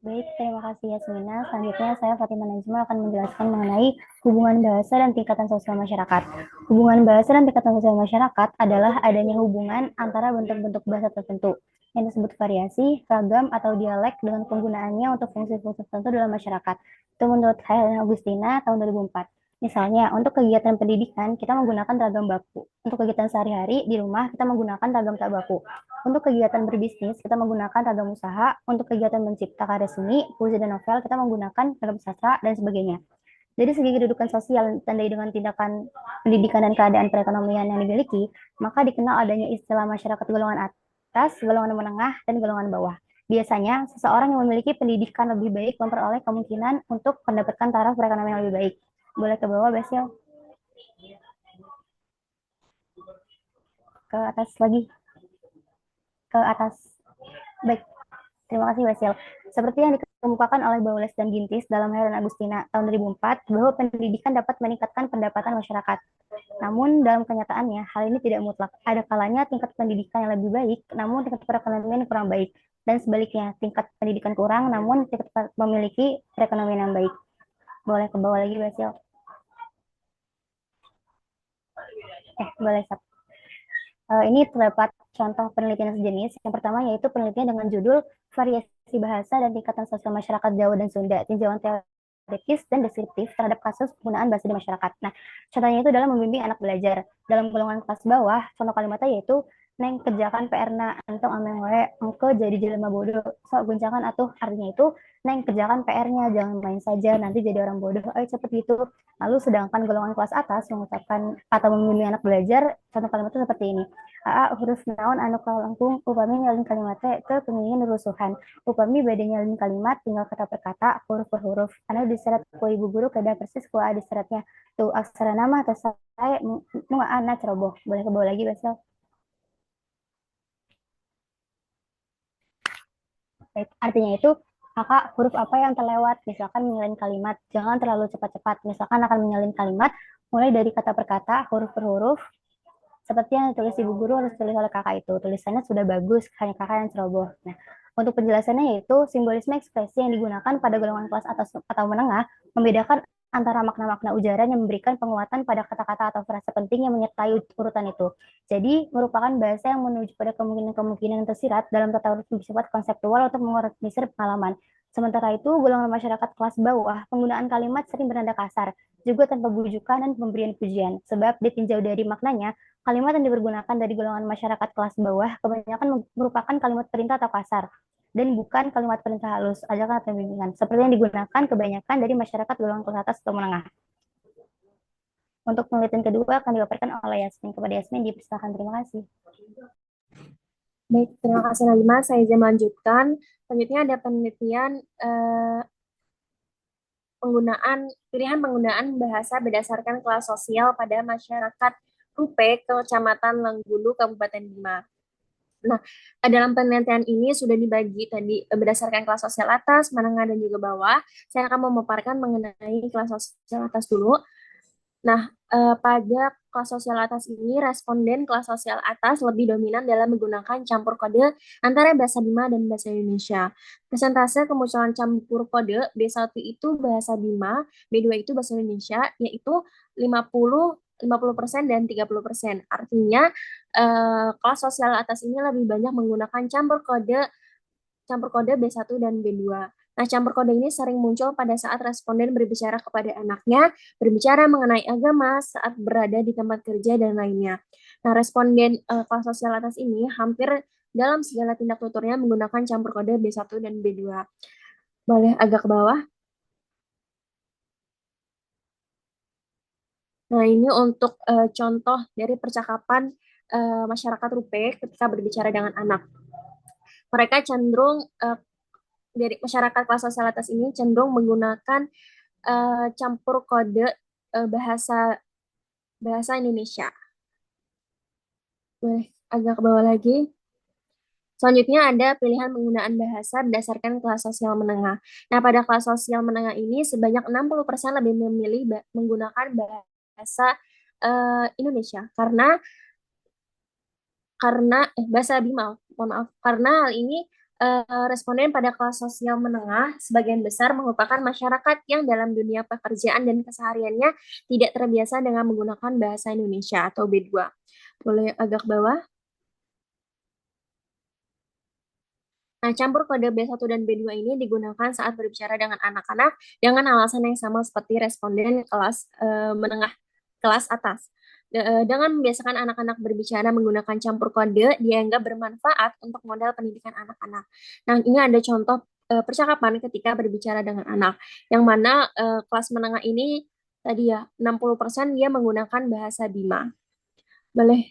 Baik, terima kasih Yasmina. Selanjutnya saya Fatimah Najma akan menjelaskan mengenai hubungan bahasa dan tingkatan sosial masyarakat. Hubungan bahasa dan tingkatan sosial masyarakat adalah adanya hubungan antara bentuk-bentuk bahasa tertentu yang disebut variasi, ragam, atau dialek dengan penggunaannya untuk fungsi-fungsi tertentu dalam masyarakat. Itu menurut Helen Agustina tahun 2004. Misalnya, untuk kegiatan pendidikan, kita menggunakan ragam baku. Untuk kegiatan sehari-hari, di rumah, kita menggunakan ragam tak baku. Untuk kegiatan berbisnis, kita menggunakan ragam usaha. Untuk kegiatan mencipta karya seni, puisi dan novel, kita menggunakan ragam sastra, dan sebagainya. Dari segi kedudukan sosial, ditandai dengan tindakan pendidikan dan keadaan perekonomian yang dimiliki, maka dikenal adanya istilah masyarakat golongan atas, golongan menengah, dan golongan bawah. Biasanya, seseorang yang memiliki pendidikan lebih baik memperoleh kemungkinan untuk mendapatkan taraf perekonomian yang lebih baik. Boleh ke bawah, Basil. Ke atas lagi. Ke atas. Baik, terima kasih Basil. Seperti yang dikemukakan oleh Baules dan Gintis dalam Helen Agustina tahun 2004, bahwa pendidikan dapat meningkatkan pendapatan masyarakat. Namun dalam kenyataannya, hal ini tidak mutlak. Ada kalanya tingkat pendidikan yang lebih baik, namun tingkat perekonomian kurang baik. Dan sebaliknya, tingkat pendidikan kurang, namun tingkat memiliki perekonomian yang baik. Boleh ke bawah lagi, Basil. Boleh, Sab. Ini terdapat contoh penelitian sejenis. Yang pertama yaitu penelitian dengan judul Variasi Bahasa dan Tingkatan Sosial Masyarakat Jawa dan Sunda, tinjauan teoritis dan deskriptif terhadap kasus penggunaan bahasa di masyarakat. Nah, contohnya itu dalam membimbing anak belajar. Dalam golongan kelas bawah, contoh kalimatnya yaitu neng kerjakan PR-na antong ameng we engke jadi jelema bodoh sok guncangan atuh, artinya itu neng kerjakan PR-nya, jangan main saja nanti jadi orang bodoh, ayo cepet gitu. Lalu sedangkan golongan kelas atas mengucapkan atau membimbing anak belajar, contoh kalimatnya seperti ini. Huruf naon anu kalangkung upami nyalin kalimatnya ke pemilihan rusuhan, upami beda nyalin kalimat tinggal kata per kata, huruf per huruf, anu diseret ku ibu guru kada persis ku diseretnya tuh aksara nama atau saya nu anak ceroboh. Boleh ke bawah lagi Basil. Baik, artinya itu kakak huruf apa yang terlewat, misalkan menyalin kalimat, jangan terlalu cepat-cepat, misalkan akan menyalin kalimat mulai dari kata per kata, huruf per huruf, seperti yang ditulis ibu guru harus ditulis oleh kakak itu, tulisannya sudah bagus, hanya kakak yang ceroboh. Nah, untuk penjelasannya yaitu simbolisme ekspresi yang digunakan pada golongan kelas atas atau menengah membedakan antara makna-makna ujaran yang memberikan penguatan pada kata-kata atau frasa penting yang menyertai urutan itu. Jadi, merupakan bahasa yang menuju pada kemungkinan-kemungkinan tersirat dalam tata urut bersifat konseptual untuk mengorganisir pengalaman. Sementara itu, golongan masyarakat kelas bawah, penggunaan kalimat sering bernada kasar, juga tanpa bujukan dan pemberian pujian. Sebab ditinjau dari maknanya, kalimat yang dipergunakan dari golongan masyarakat kelas bawah kebanyakan merupakan kalimat perintah atau kasar, dan bukan kalimat perintah halus, ajakan atau bimbingan, seperti yang digunakan kebanyakan dari masyarakat golongan kelas atas atau menengah. Untuk penelitian kedua akan dipaparkan oleh Yasmin. Kepada Yasmin dipersilakan. Terima kasih. Baik, terima kasih Najma. Saya izin melanjutkan. Selanjutnya ada penelitian pilihan penggunaan bahasa berdasarkan kelas sosial pada masyarakat Rupe, Kecamatan Lenggulu, Kabupaten Bima. Nah, dalam penelitian ini sudah dibagi tadi berdasarkan kelas sosial atas, menengah, dan juga bawah. Saya akan memaparkan mengenai kelas sosial atas dulu. Nah, pada kelas sosial atas ini, responden kelas sosial atas lebih dominan dalam menggunakan campur kode antara bahasa Bima dan bahasa Indonesia. Persentase kemunculan campur kode B1 itu bahasa Bima, B2 itu bahasa Indonesia, yaitu 50% dan 30%. Artinya, kelas sosial atas ini lebih banyak menggunakan campur kode B1 dan B2. Nah, campur kode ini sering muncul pada saat responden berbicara kepada anaknya, berbicara mengenai agama saat berada di tempat kerja, dan lainnya. Nah, responden kelas sosial atas ini hampir dalam segala tindak tuturnya menggunakan campur kode B1 dan B2. Boleh agak ke bawah. Nah, ini untuk contoh dari percakapan masyarakat Rupe ketika berbicara dengan anak. Mereka cenderung dari masyarakat kelas sosial atas ini cenderung menggunakan campur kode bahasa Indonesia. Boleh agak ke bawah lagi. Selanjutnya ada pilihan penggunaan bahasa berdasarkan kelas sosial menengah. Nah, pada kelas sosial menengah ini sebanyak 60% lebih memilih menggunakan bahasa Indonesia karena bahasa Bima, mohon maaf. Karena hal ini responden pada kelas sosial menengah sebagian besar merupakan masyarakat yang dalam dunia pekerjaan dan kesehariannya tidak terbiasa dengan menggunakan bahasa Indonesia atau B2. Boleh agak bawah. Nah, campur kode B1 dan B2 ini digunakan saat berbicara dengan anak-anak dengan alasan yang sama seperti responden kelas menengah kelas atas. Dengan membiasakan anak-anak berbicara menggunakan campur kode, dianggap bermanfaat untuk modal pendidikan anak-anak. Nah, ini ada contoh percakapan ketika berbicara dengan anak, yang mana kelas menengah ini tadi ya 60% dia menggunakan bahasa Bima. Boleh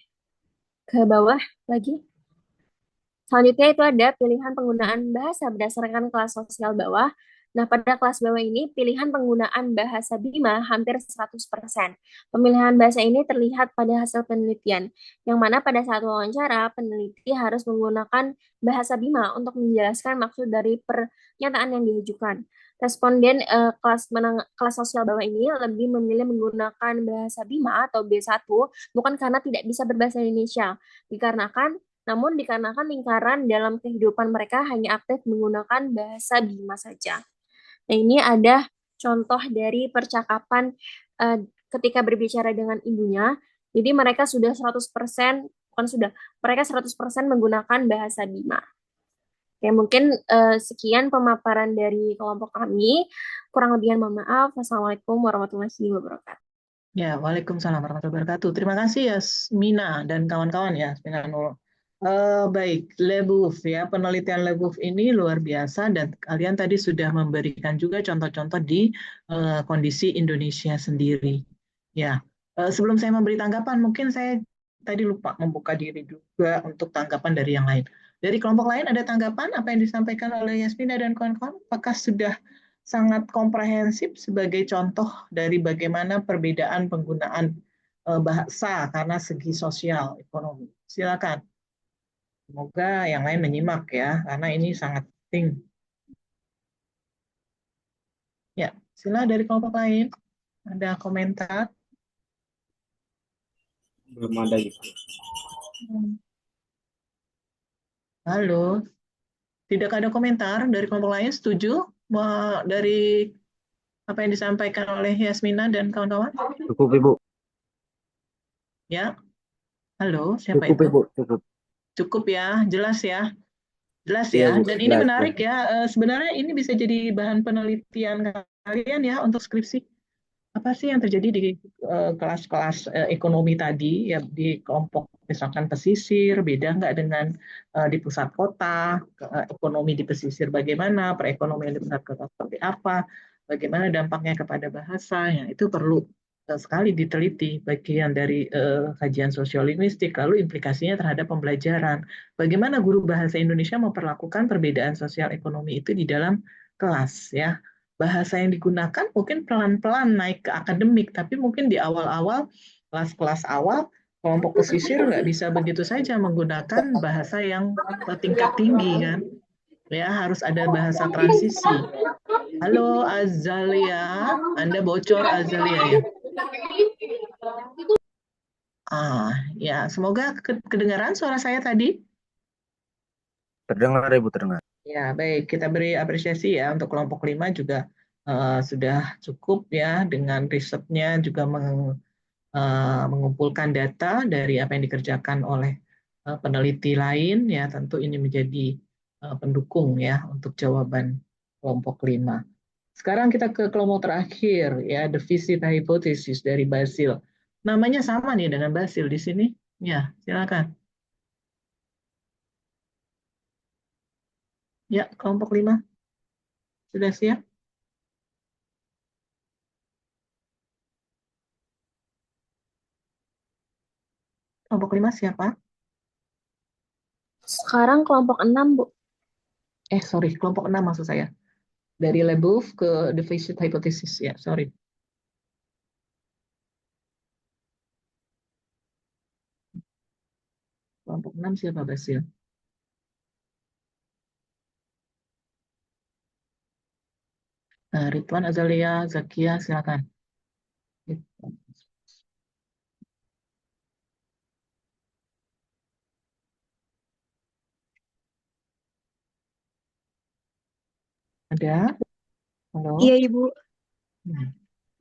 ke bawah lagi. Selanjutnya itu ada pilihan penggunaan bahasa berdasarkan kelas sosial bawah. Nah, pada kelas bawah ini pilihan penggunaan bahasa Bima hampir 100%. Pemilihan bahasa ini terlihat pada hasil penelitian, yang mana pada saat wawancara, peneliti harus menggunakan bahasa Bima untuk menjelaskan maksud dari pernyataan yang diajukan. Responden kelas sosial bawah ini lebih memilih menggunakan bahasa Bima atau B1 bukan karena tidak bisa berbahasa Indonesia, namun dikarenakan lingkaran dalam kehidupan mereka hanya aktif menggunakan bahasa Bima saja. Nah, ini ada contoh dari percakapan ketika berbicara dengan ibunya. Jadi mereka sudah 100%, mereka 100% menggunakan bahasa Bima. Oke, mungkin sekian pemaparan dari kelompok kami. Kurang lebihnya mohon maaf. Wassalamualaikum warahmatullahi wabarakatuh. Ya, Waalaikumsalam warahmatullahi wabarakatuh. Terima kasih Yasmina dan kawan-kawan ya, Yasmina Nurul. Baik, Leboeuf ya, penelitian Leboeuf ini luar biasa dan kalian tadi sudah memberikan juga contoh-contoh di kondisi Indonesia sendiri. Ya, sebelum saya memberi tanggapan, mungkin saya tadi lupa membuka diri juga untuk tanggapan dari yang lain. Dari kelompok lain ada tanggapan apa yang disampaikan oleh Yasmina dan kawan-kawan? Apakah sudah sangat komprehensif sebagai contoh dari bagaimana perbedaan penggunaan bahasa karena segi sosial ekonomi? Silakan. Semoga yang lain menyimak ya, karena ini sangat penting. Ya, silakan dari kelompok lain. Ada komentar? Belum ada gitu. Halo, tidak ada komentar dari kelompok lain? Setuju dari apa yang disampaikan oleh Yasmina dan kawan-kawan? Cukup, Ibu. Ya, halo, siapa Cukup, itu? Ibu, cukup. Cukup ya, jelas ya. Jelas Iya, ya, Bu. dan ini Jelas, menarik jelas. ya. Sebenarnya ini bisa jadi bahan penelitian kalian ya untuk skripsi. Apa sih yang terjadi di kelas-kelas ekonomi tadi ya di kelompok misalkan pesisir, beda nggak dengan di pusat kota, ekonomi di pesisir bagaimana, perekonomian di pusat kota seperti apa, bagaimana dampaknya kepada bahasa, ya itu perlu sekali diteliti bagian dari kajian sosiolinguistik, lalu implikasinya terhadap pembelajaran. Bagaimana guru bahasa Indonesia memperlakukan perbedaan sosial ekonomi itu di dalam kelas ya. Bahasa yang digunakan mungkin pelan-pelan naik ke akademik, tapi mungkin di awal-awal, kelas-kelas awal, kelompok pesisir nggak bisa begitu saja menggunakan bahasa yang tingkat tinggi kan. Ya, harus ada bahasa transisi. Halo Azalia, Anda bocor Azalia ya? Ya, semoga kedengaran suara saya tadi. Terdengar, Ibu, terdengar. Ya, baik. Kita beri apresiasi ya untuk kelompok 5 juga sudah cukup ya dengan risetnya juga mengumpulkan data dari apa yang dikerjakan oleh peneliti lain ya. Tentu ini menjadi pendukung ya untuk jawaban kelompok 5. Sekarang kita ke kelompok terakhir ya, defisit hypothesis dari Basil. Namanya sama nih dengan Basil di sini. Ya, silakan. Ya, kelompok 5. Sudah siap? Kelompok 5 siapa? Sekarang kelompok 6, Bu. Sorry, kelompok 6 maksud saya. Dari Leboeuf ke deficit hypothesis. Ya, sorry. Kelompok 6 siapa, Basil? Ridwan, Azalia, Zakia, silakan. Ada? Halo? Iya, Ibu.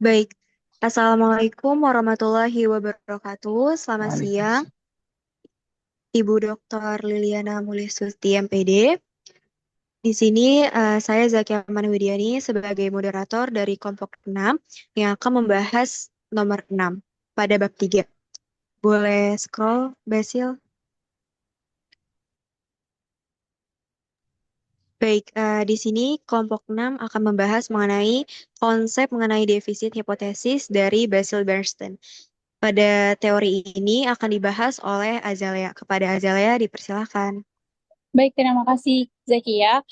Baik. Assalamualaikum warahmatullahi wabarakatuh. Selamat siang, Ibu Dr. Liliana Mulyasuti, MPD. Di sini saya Zakia Manwidiani sebagai moderator dari kelompok 6 yang akan membahas nomor 6 pada bab 3. Boleh scroll, Basil? Baik, di sini kelompok 6 akan membahas mengenai konsep mengenai defisit hipotesis dari Basil Bernstein. Pada teori ini akan dibahas oleh Azalea. Kepada Azalea dipersilahkan. Baik, terima kasih Zakia.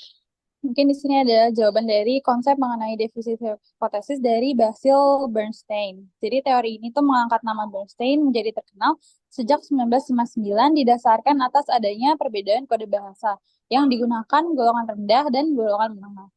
Mungkin di sini ada jawaban dari konsep mengenai defisit hipotesis dari Basil Bernstein. Jadi teori ini tuh mengangkat nama Bernstein menjadi terkenal sejak 1959 didasarkan atas adanya perbedaan kode bahasa yang digunakan golongan rendah dan golongan menengah.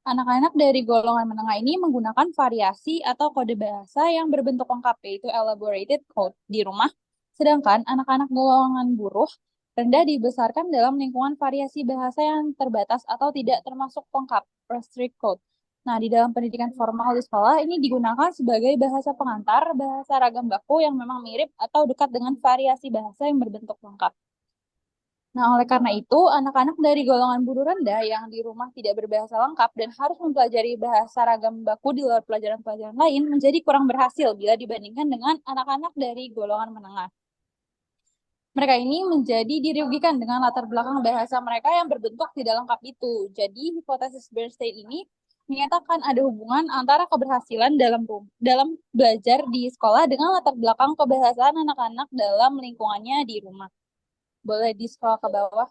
Anak-anak dari golongan menengah ini menggunakan variasi atau kode bahasa yang berbentuk lengkap, yaitu elaborated code di rumah, sedangkan anak-anak golongan buruh rendah dibesarkan dalam lingkungan variasi bahasa yang terbatas atau tidak termasuk lengkap, restrict code. Nah, di dalam pendidikan formal di sekolah, ini digunakan sebagai bahasa pengantar, bahasa ragam baku yang memang mirip atau dekat dengan variasi bahasa yang berbentuk lengkap. Nah, oleh karena itu, anak-anak dari golongan buruh rendah yang di rumah tidak berbahasa lengkap dan harus mempelajari bahasa ragam baku di luar pelajaran-pelajaran lain menjadi kurang berhasil bila dibandingkan dengan anak-anak dari golongan menengah. Mereka ini menjadi dirugikan dengan latar belakang bahasa mereka yang berbentuk tidak lengkap itu. Jadi, hipotesis Bernstein ini menyatakan ada hubungan antara keberhasilan dalam belajar di sekolah dengan latar belakang kebahasaan anak-anak dalam lingkungannya di rumah. Boleh di-scroll ke bawah.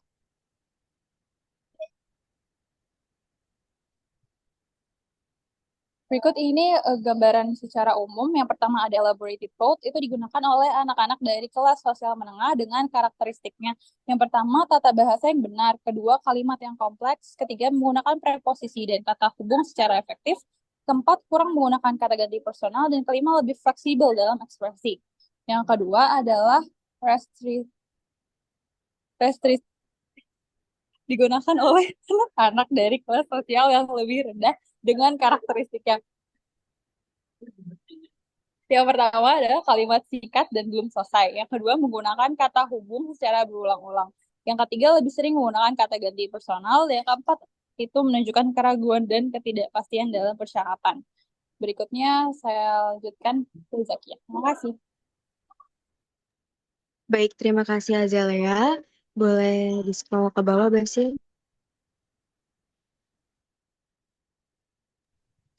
Berikut ini gambaran secara umum. Yang pertama ada elaborated code, itu digunakan oleh anak-anak dari kelas sosial menengah dengan karakteristiknya. Yang pertama, tata bahasa yang benar. Kedua, kalimat yang kompleks. Ketiga, menggunakan preposisi dan kata hubung secara efektif. Keempat, kurang menggunakan kata ganti personal. Dan kelima, lebih fleksibel dalam ekspresi. Yang kedua adalah digunakan oleh anak-anak dari kelas sosial yang lebih rendah dengan karakteristik yang pertama adalah kalimat singkat dan belum selesai. Yang kedua, menggunakan kata hubung secara berulang-ulang. Yang ketiga, lebih sering menggunakan kata ganti personal. Dan yang keempat, itu menunjukkan keraguan dan ketidakpastian dalam percakapan. Berikutnya, saya lanjutkan ke Zakia. Terima kasih. Baik, terima kasih Azalea. Boleh di-scroll ke bawah, Basil?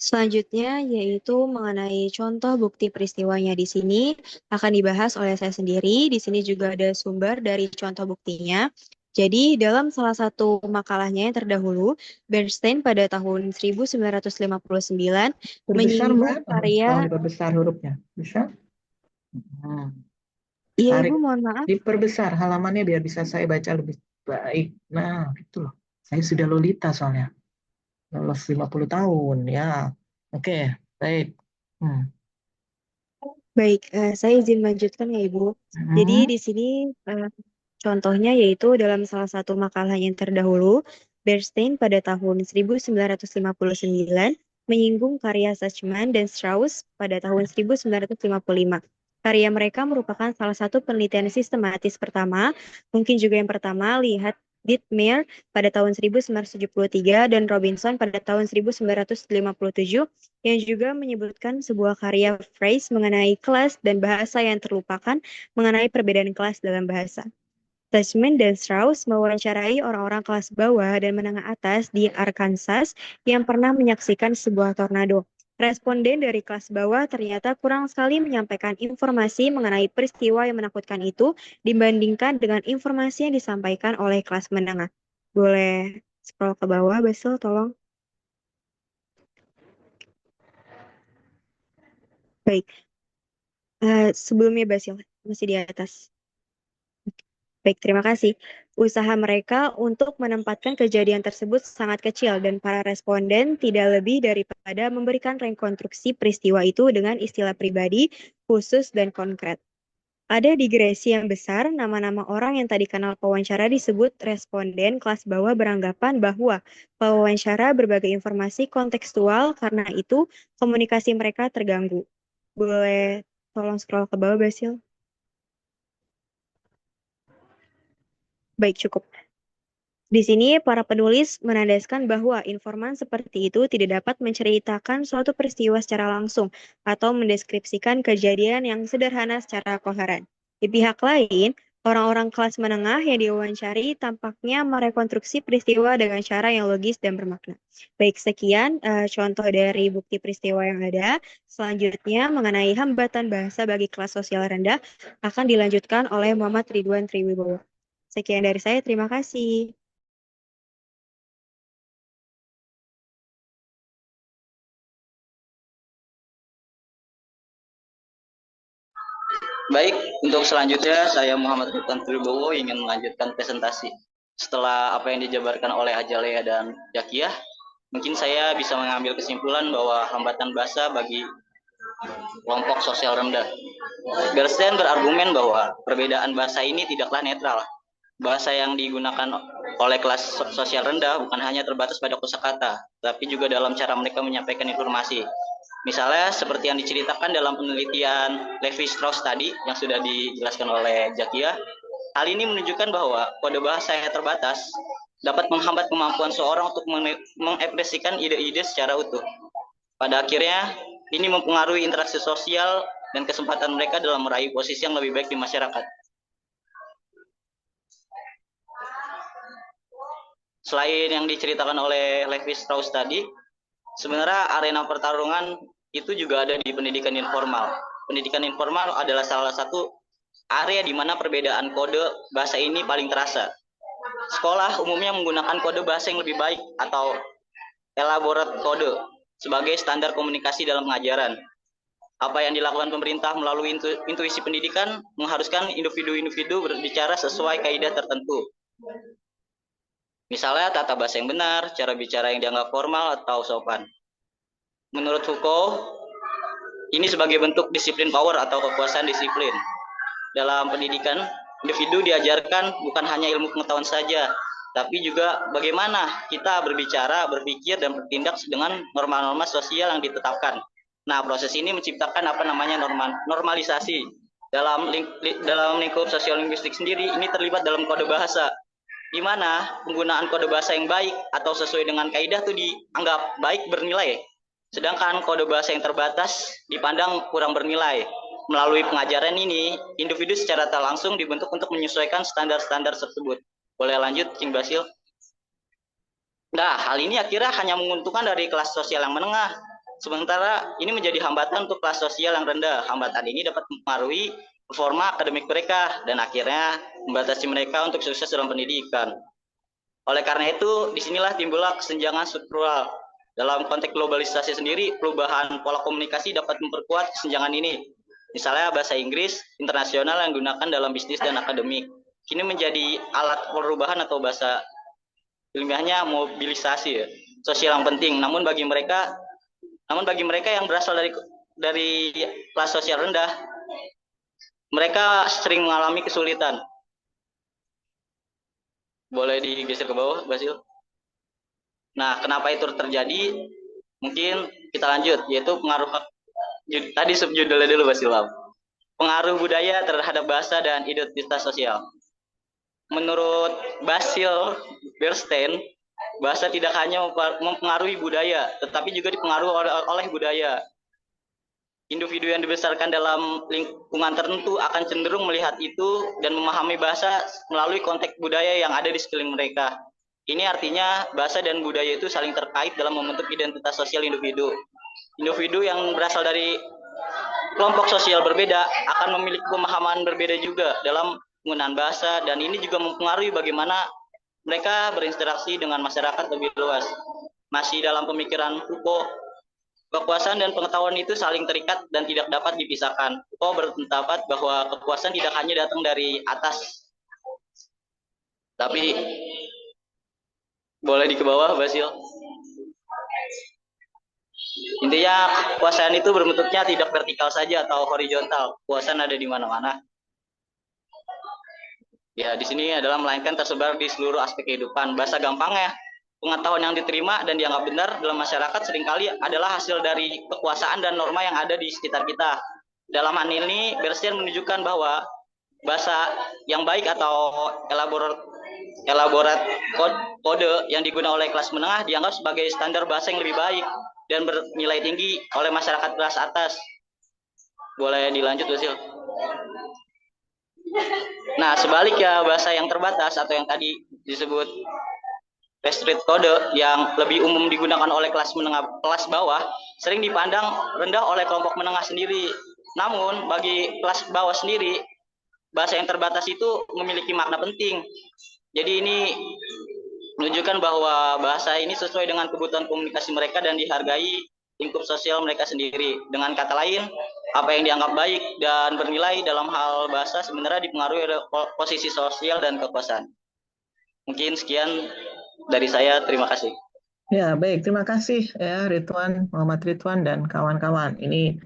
Selanjutnya yaitu mengenai contoh bukti peristiwanya. Di sini akan dibahas oleh saya sendiri. Di sini juga ada sumber dari contoh buktinya. Jadi dalam salah satu makalahnya yang terdahulu, Bernstein pada tahun 1959 menyinggung karya... Tolong diperbesar hurufnya. Bisa? Iya, Tarik. Ibu, mohon maaf. Diperbesar halamannya biar bisa saya baca lebih baik. Nah, gitu loh. Saya sudah lolita soalnya. Lolos 50 tahun, ya. Oke, baik. Baik, saya izin lanjutkan ya, Ibu. Jadi di sini contohnya yaitu dalam salah satu makalah yang terdahulu, Bernstein pada tahun 1959 menyinggung karya Sachsman dan Strauss pada tahun 1955. Karya mereka merupakan salah satu penelitian sistematis pertama, mungkin juga yang pertama, lihat Dittmer pada tahun 1973 dan Robinson pada tahun 1957 yang juga menyebutkan sebuah karya phrase mengenai kelas dan bahasa yang terlupakan mengenai perbedaan kelas dalam bahasa. Sachsman dan Strauss mewawancarai orang-orang kelas bawah dan menengah atas di Arkansas yang pernah menyaksikan sebuah tornado. Responden dari kelas bawah ternyata kurang sekali menyampaikan informasi mengenai peristiwa yang menakutkan itu dibandingkan dengan informasi yang disampaikan oleh kelas menengah. Boleh scroll ke bawah, Basil, tolong. Baik. Sebelumnya Basil, masih di atas. Baik, terima kasih. Usaha mereka untuk menempatkan kejadian tersebut sangat kecil dan para responden tidak lebih daripada memberikan rekonstruksi peristiwa itu dengan istilah pribadi, khusus, dan konkret. Ada digresi yang besar, nama-nama orang yang tadi kenal pewawancara disebut responden kelas bawah beranggapan bahwa pewawancara berbagai informasi kontekstual, karena itu komunikasi mereka terganggu. Boleh tolong scroll ke bawah, Basil? Baik, cukup. Di sini, para penulis menandaskan bahwa informan seperti itu tidak dapat menceritakan suatu peristiwa secara langsung atau mendeskripsikan kejadian yang sederhana secara koheren. Di pihak lain, orang-orang kelas menengah yang diwawancari tampaknya merekonstruksi peristiwa dengan cara yang logis dan bermakna. Baik, sekian contoh dari bukti peristiwa yang ada. Selanjutnya, mengenai hambatan bahasa bagi kelas sosial rendah akan dilanjutkan oleh Muhammad Ridwan Triwibowo. Sekian dari saya, terima kasih. Baik, untuk selanjutnya saya Muhammad Ridwan Triwibowo ingin melanjutkan presentasi. Setelah apa yang dijabarkan oleh Ajalea dan Zakiyah, mungkin saya bisa mengambil kesimpulan bahwa hambatan bahasa bagi kelompok sosial rendah. Bernstein berargumen bahwa perbedaan bahasa ini tidaklah netral. Bahasa yang digunakan oleh kelas sosial rendah bukan hanya terbatas pada kosakata, tapi juga dalam cara mereka menyampaikan informasi. Misalnya seperti yang diceritakan dalam penelitian Levi Strauss tadi yang sudah dijelaskan oleh Zakiyah, hal ini menunjukkan bahwa kode bahasa yang terbatas dapat menghambat kemampuan seorang untuk mengekspresikan ide-ide secara utuh. Pada akhirnya, ini mempengaruhi interaksi sosial dan kesempatan mereka dalam meraih posisi yang lebih baik di masyarakat. Selain yang diceritakan oleh Levi Strauss tadi, sebenarnya arena pertarungan itu juga ada di pendidikan informal. Pendidikan informal adalah salah satu area di mana perbedaan kode bahasa ini paling terasa. Sekolah umumnya menggunakan kode bahasa yang lebih baik atau elaborate kode sebagai standar komunikasi dalam pengajaran. Apa yang dilakukan pemerintah melalui intuisi pendidikan mengharuskan individu-individu berbicara sesuai kaidah tertentu. Misalnya tata bahasa yang benar, cara bicara yang dianggap formal atau sopan. Menurut Foucault, ini sebagai bentuk disiplin power atau kekuasaan disiplin. Dalam pendidikan, individu diajarkan bukan hanya ilmu pengetahuan saja, tapi juga bagaimana kita berbicara, berpikir, dan bertindak dengan norma-norma sosial yang ditetapkan. Nah, proses ini menciptakan normalisasi. Dalam lingkup sosiolinguistik sendiri, ini terlibat dalam kode bahasa, di mana penggunaan kode bahasa yang baik atau sesuai dengan kaidah itu dianggap baik bernilai. Sedangkan kode bahasa yang terbatas dipandang kurang bernilai. Melalui pengajaran ini, individu secara tak langsung dibentuk untuk menyesuaikan standar-standar tersebut. Boleh lanjut, Cing Basil? Nah, hal ini akhirnya hanya menguntungkan dari kelas sosial yang menengah. Sementara ini menjadi hambatan untuk kelas sosial yang rendah. Hambatan ini dapat mempengaruhi performa akademik mereka dan akhirnya membatasi mereka untuk sukses dalam pendidikan. Oleh karena itu, disinilah timbullah kesenjangan struktural. Dalam konteks globalisasi sendiri, perubahan pola komunikasi dapat memperkuat kesenjangan ini. Misalnya bahasa Inggris internasional yang digunakan dalam bisnis dan akademik. Kini menjadi alat perubahan atau bahasa ilmiahnya mobilisasi sosial yang penting. Namun bagi mereka yang berasal dari kelas sosial rendah, mereka sering mengalami kesulitan. Boleh digeser ke bawah, Basil? Nah, kenapa itu terjadi? Mungkin kita lanjut, yaitu pengaruh, tadi subjudulnya dulu, Basil. Pengaruh budaya terhadap bahasa dan identitas sosial. Menurut Basil Bernstein, bahasa tidak hanya mempengaruhi budaya, tetapi juga dipengaruhi oleh budaya. Individu yang dibesarkan dalam lingkungan tertentu akan cenderung melihat itu dan memahami bahasa melalui konteks budaya yang ada di sekeliling mereka. Ini artinya bahasa dan budaya itu saling terkait dalam membentuk identitas sosial individu. Individu yang berasal dari kelompok sosial berbeda akan memiliki pemahaman berbeda juga dalam penggunaan bahasa, dan ini juga mempengaruhi bagaimana mereka berinteraksi dengan masyarakat lebih luas. Masih dalam pemikiran Foucault, kekuasaan dan pengetahuan itu saling terikat dan tidak dapat dipisahkan. Foucault berpendapat bahwa kekuasaan tidak hanya datang dari atas, tapi boleh di ke bawah, Basil. Intinya kekuasaan itu berbentuknya tidak vertikal saja atau horizontal. Kekuasaan ada di mana-mana. Ya, di sini adalah melainkan tersebar di seluruh aspek kehidupan. Bahasa gampangnya, pengetahuan yang diterima dan dianggap benar dalam masyarakat seringkali adalah hasil dari kekuasaan dan norma yang ada di sekitar kita. Dalam hal ini, Bernstein menunjukkan bahwa bahasa yang baik atau elaborat kode yang digunakan oleh kelas menengah dianggap sebagai standar bahasa yang lebih baik dan bernilai tinggi oleh masyarakat kelas atas. Boleh dilanjut, Basil? Nah, sebaliknya bahasa yang terbatas atau yang tadi disebut restricted code yang lebih umum digunakan oleh kelas menengah, kelas bawah, sering dipandang rendah oleh kelompok menengah sendiri. Namun, bagi kelas bawah sendiri, bahasa yang terbatas itu memiliki makna penting. Jadi ini menunjukkan bahwa bahasa ini sesuai dengan kebutuhan komunikasi mereka dan dihargai lingkup sosial mereka sendiri. Dengan kata lain, apa yang dianggap baik dan bernilai dalam hal bahasa sebenarnya dipengaruhi oleh posisi sosial dan kekuasaan. Mungkin sekian dari saya, terima kasih. Ya, baik. Terima kasih ya Muhammad Ridwan dan kawan-kawan. Ini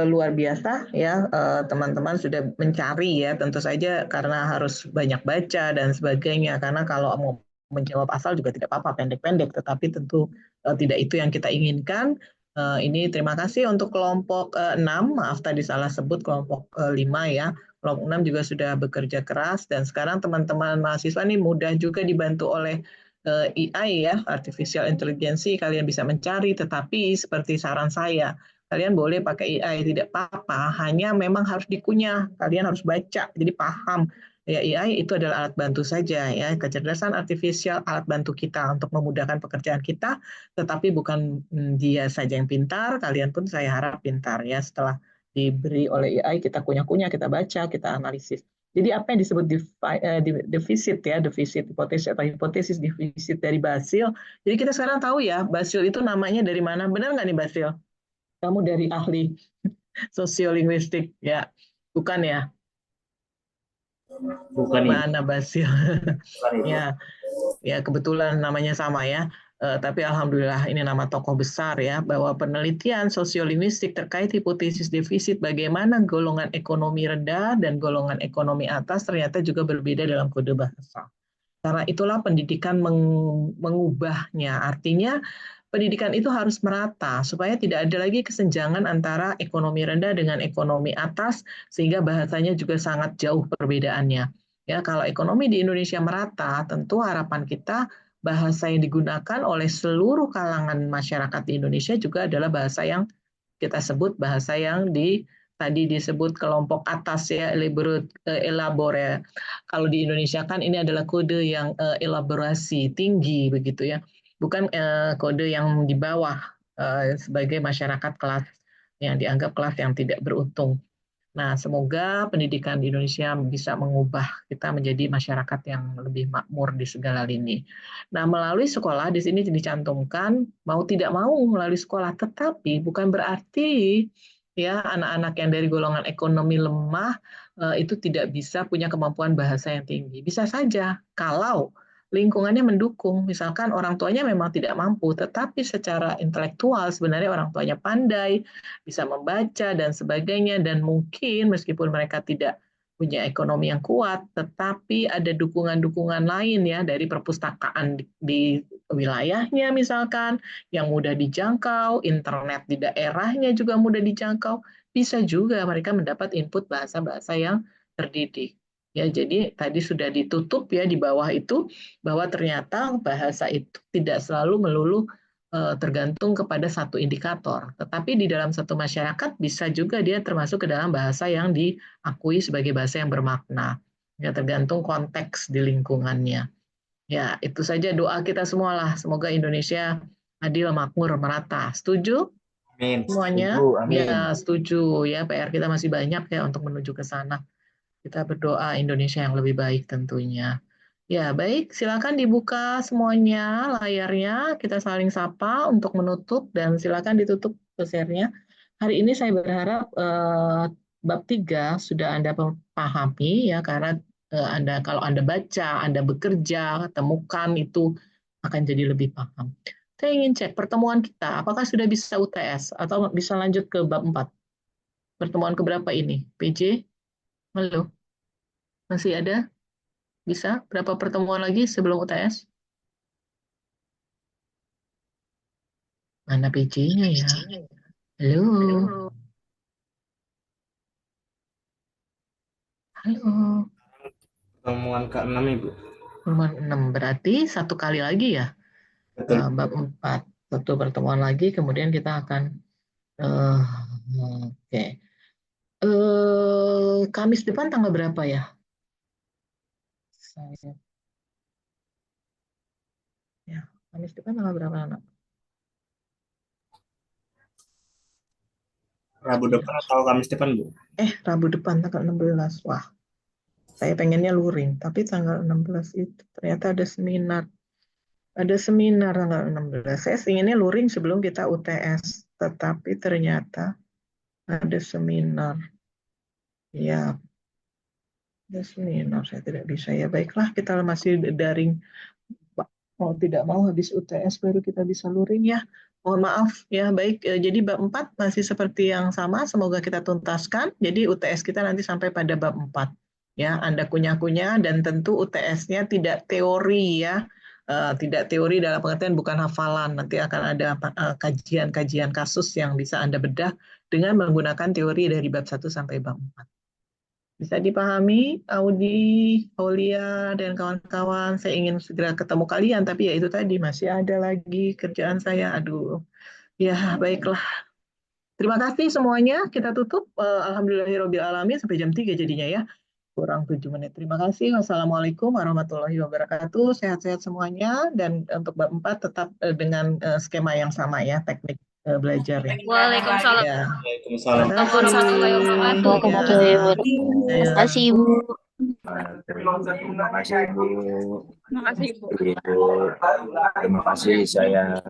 luar biasa ya, teman-teman sudah mencari ya, tentu saja karena harus banyak baca dan sebagainya. Karena kalau mau menjawab asal juga tidak apa-apa, pendek-pendek, tetapi tentu tidak itu yang kita inginkan. Ini terima kasih untuk kelompok 6, maaf tadi salah sebut kelompok 5 ya. Kelompok 6 juga sudah bekerja keras dan sekarang teman-teman mahasiswa ini mudah juga dibantu oleh AI ya, Artificial Intelligence, kalian bisa mencari, tetapi seperti saran saya, kalian boleh pakai AI, tidak apa-apa, hanya memang harus dikunyah, kalian harus baca, jadi paham. Ya, AI itu adalah alat bantu saja ya, kecerdasan artifisial alat bantu kita untuk memudahkan pekerjaan kita, tetapi bukan dia saja yang pintar, kalian pun saya harap pintar ya, setelah diberi oleh AI kita kunyah-kunyah, kita baca, kita analisis. Jadi apa yang disebut defisit ya, defisit hipotesis atau hipotesis defisit dari Basil. Jadi kita sekarang tahu ya, Basil itu namanya dari mana? Benar nggak nih Basil? Kamu dari ahli sosiolinguistik ya, bukan ya? Bukan mana Basil? Ya, ya kebetulan namanya sama ya. Tapi alhamdulillah ini nama tokoh besar ya, bahwa penelitian sosiolinguistik terkait hipotesis defisit bagaimana golongan ekonomi rendah dan golongan ekonomi atas ternyata juga berbeda dalam kode bahasa. Karena itulah pendidikan mengubahnya. Artinya pendidikan itu harus merata supaya tidak ada lagi kesenjangan antara ekonomi rendah dengan ekonomi atas sehingga bahasanya juga sangat jauh perbedaannya. Ya, kalau ekonomi di Indonesia merata, tentu harapan kita bahasa yang digunakan oleh seluruh kalangan masyarakat di Indonesia juga adalah bahasa yang kita sebut bahasa yang tadi disebut kelompok atas ya, elabore. Kalau di Indonesia kan ini adalah kode yang elaborasi tinggi begitu ya, bukan kode yang di bawah sebagai masyarakat kelas yang dianggap kelas yang tidak beruntung. Nah, semoga pendidikan di Indonesia bisa mengubah kita menjadi masyarakat yang lebih makmur di segala lini. Nah, melalui sekolah di sini dicantumkan mau tidak mau melalui sekolah, tetapi bukan berarti ya anak-anak yang dari golongan ekonomi lemah itu tidak bisa punya kemampuan bahasa yang tinggi. Bisa saja kalau lingkungannya mendukung, misalkan orang tuanya memang tidak mampu, tetapi secara intelektual sebenarnya orang tuanya pandai, bisa membaca dan sebagainya, dan mungkin meskipun mereka tidak punya ekonomi yang kuat, tetapi ada dukungan-dukungan lain ya dari perpustakaan di wilayahnya misalkan yang mudah dijangkau, internet di daerahnya juga mudah dijangkau, bisa juga mereka mendapat input bahasa-bahasa yang terdidik. Ya, jadi tadi sudah ditutup ya di bawah itu bahwa ternyata bahasa itu tidak selalu melulu tergantung kepada satu indikator, tetapi di dalam satu masyarakat bisa juga dia termasuk ke dalam bahasa yang diakui sebagai bahasa yang bermakna. Ya, tergantung konteks di lingkungannya. Ya, itu saja doa kita semualah. Semoga Indonesia adil, makmur, merata. Setuju? Amin. Semuanya? Setuju, amin. Ya, setuju ya. PR kita masih banyak ya untuk menuju ke sana. Kita berdoa Indonesia yang lebih baik tentunya. Ya, baik. Silakan dibuka semuanya layarnya. Kita saling sapa untuk menutup dan silakan ditutup share-nya. Hari ini saya berharap bab 3 sudah Anda pahami ya, karena kalau Anda baca, Anda bekerja, temukan itu akan jadi lebih paham. Saya ingin cek pertemuan kita, apakah sudah bisa UTS atau bisa lanjut ke bab 4? Pertemuan keberapa ini? PJ? Halo? Masih ada? Bisa? Berapa pertemuan lagi sebelum UTS? Mana PJ-nya ya? Halo? Halo? Pertemuan ke-6, Ibu. Pertemuan 6, berarti satu kali lagi ya? Betul. Bab 4. Satu pertemuan lagi, kemudian kita akan oke. Kamis depan tanggal berapa ya? Kamis depan tanggal berapa, anak? Rabu depan atau Kamis depan, Bu? Rabu depan tanggal 16. Wah, saya pengennya luring, tapi tanggal 16 itu ternyata ada seminar. Ada seminar tanggal 16. Saya inginnya luring sebelum kita UTS, tetapi ternyata ada seminar. Ya, ada seminar. Saya tidak bisa. Ya, baiklah, kita masih daring. Mau tidak mau habis UTS baru kita bisa luring ya. Mohon maaf ya. Baik, jadi bab 4 masih seperti yang sama. Semoga kita tuntaskan. Jadi UTS kita nanti sampai pada bab 4. Ya, Anda kunyah-kunyah dan tentu UTS-nya tidak teori ya. Tidak teori dalam pengertian bukan hafalan. Nanti akan ada kajian-kajian kasus yang bisa Anda bedah dengan menggunakan teori dari bab 1 sampai bab 4. Bisa dipahami, Audi, Aulia, dan kawan-kawan. Saya ingin segera ketemu kalian, tapi ya itu tadi, masih ada lagi kerjaan saya. Aduh, ya baiklah. Terima kasih semuanya. Kita tutup. Alhamdulillahirrahmanirrahim. Sampai jam 3 jadinya ya. Kurang 7 menit. Terima kasih. Wassalamualaikum warahmatullahi wabarakatuh. Sehat-sehat semuanya. Dan untuk bab 4 tetap dengan skema yang sama ya, teknik belajar ya. Waalaikumsalam. Ya. Waalaikumsalam. Warahmatullahi wabarakatuh. Terima kasih, Ibu. Terima kasih, Ibu. Terima kasih, Ibu. Terima kasih saya.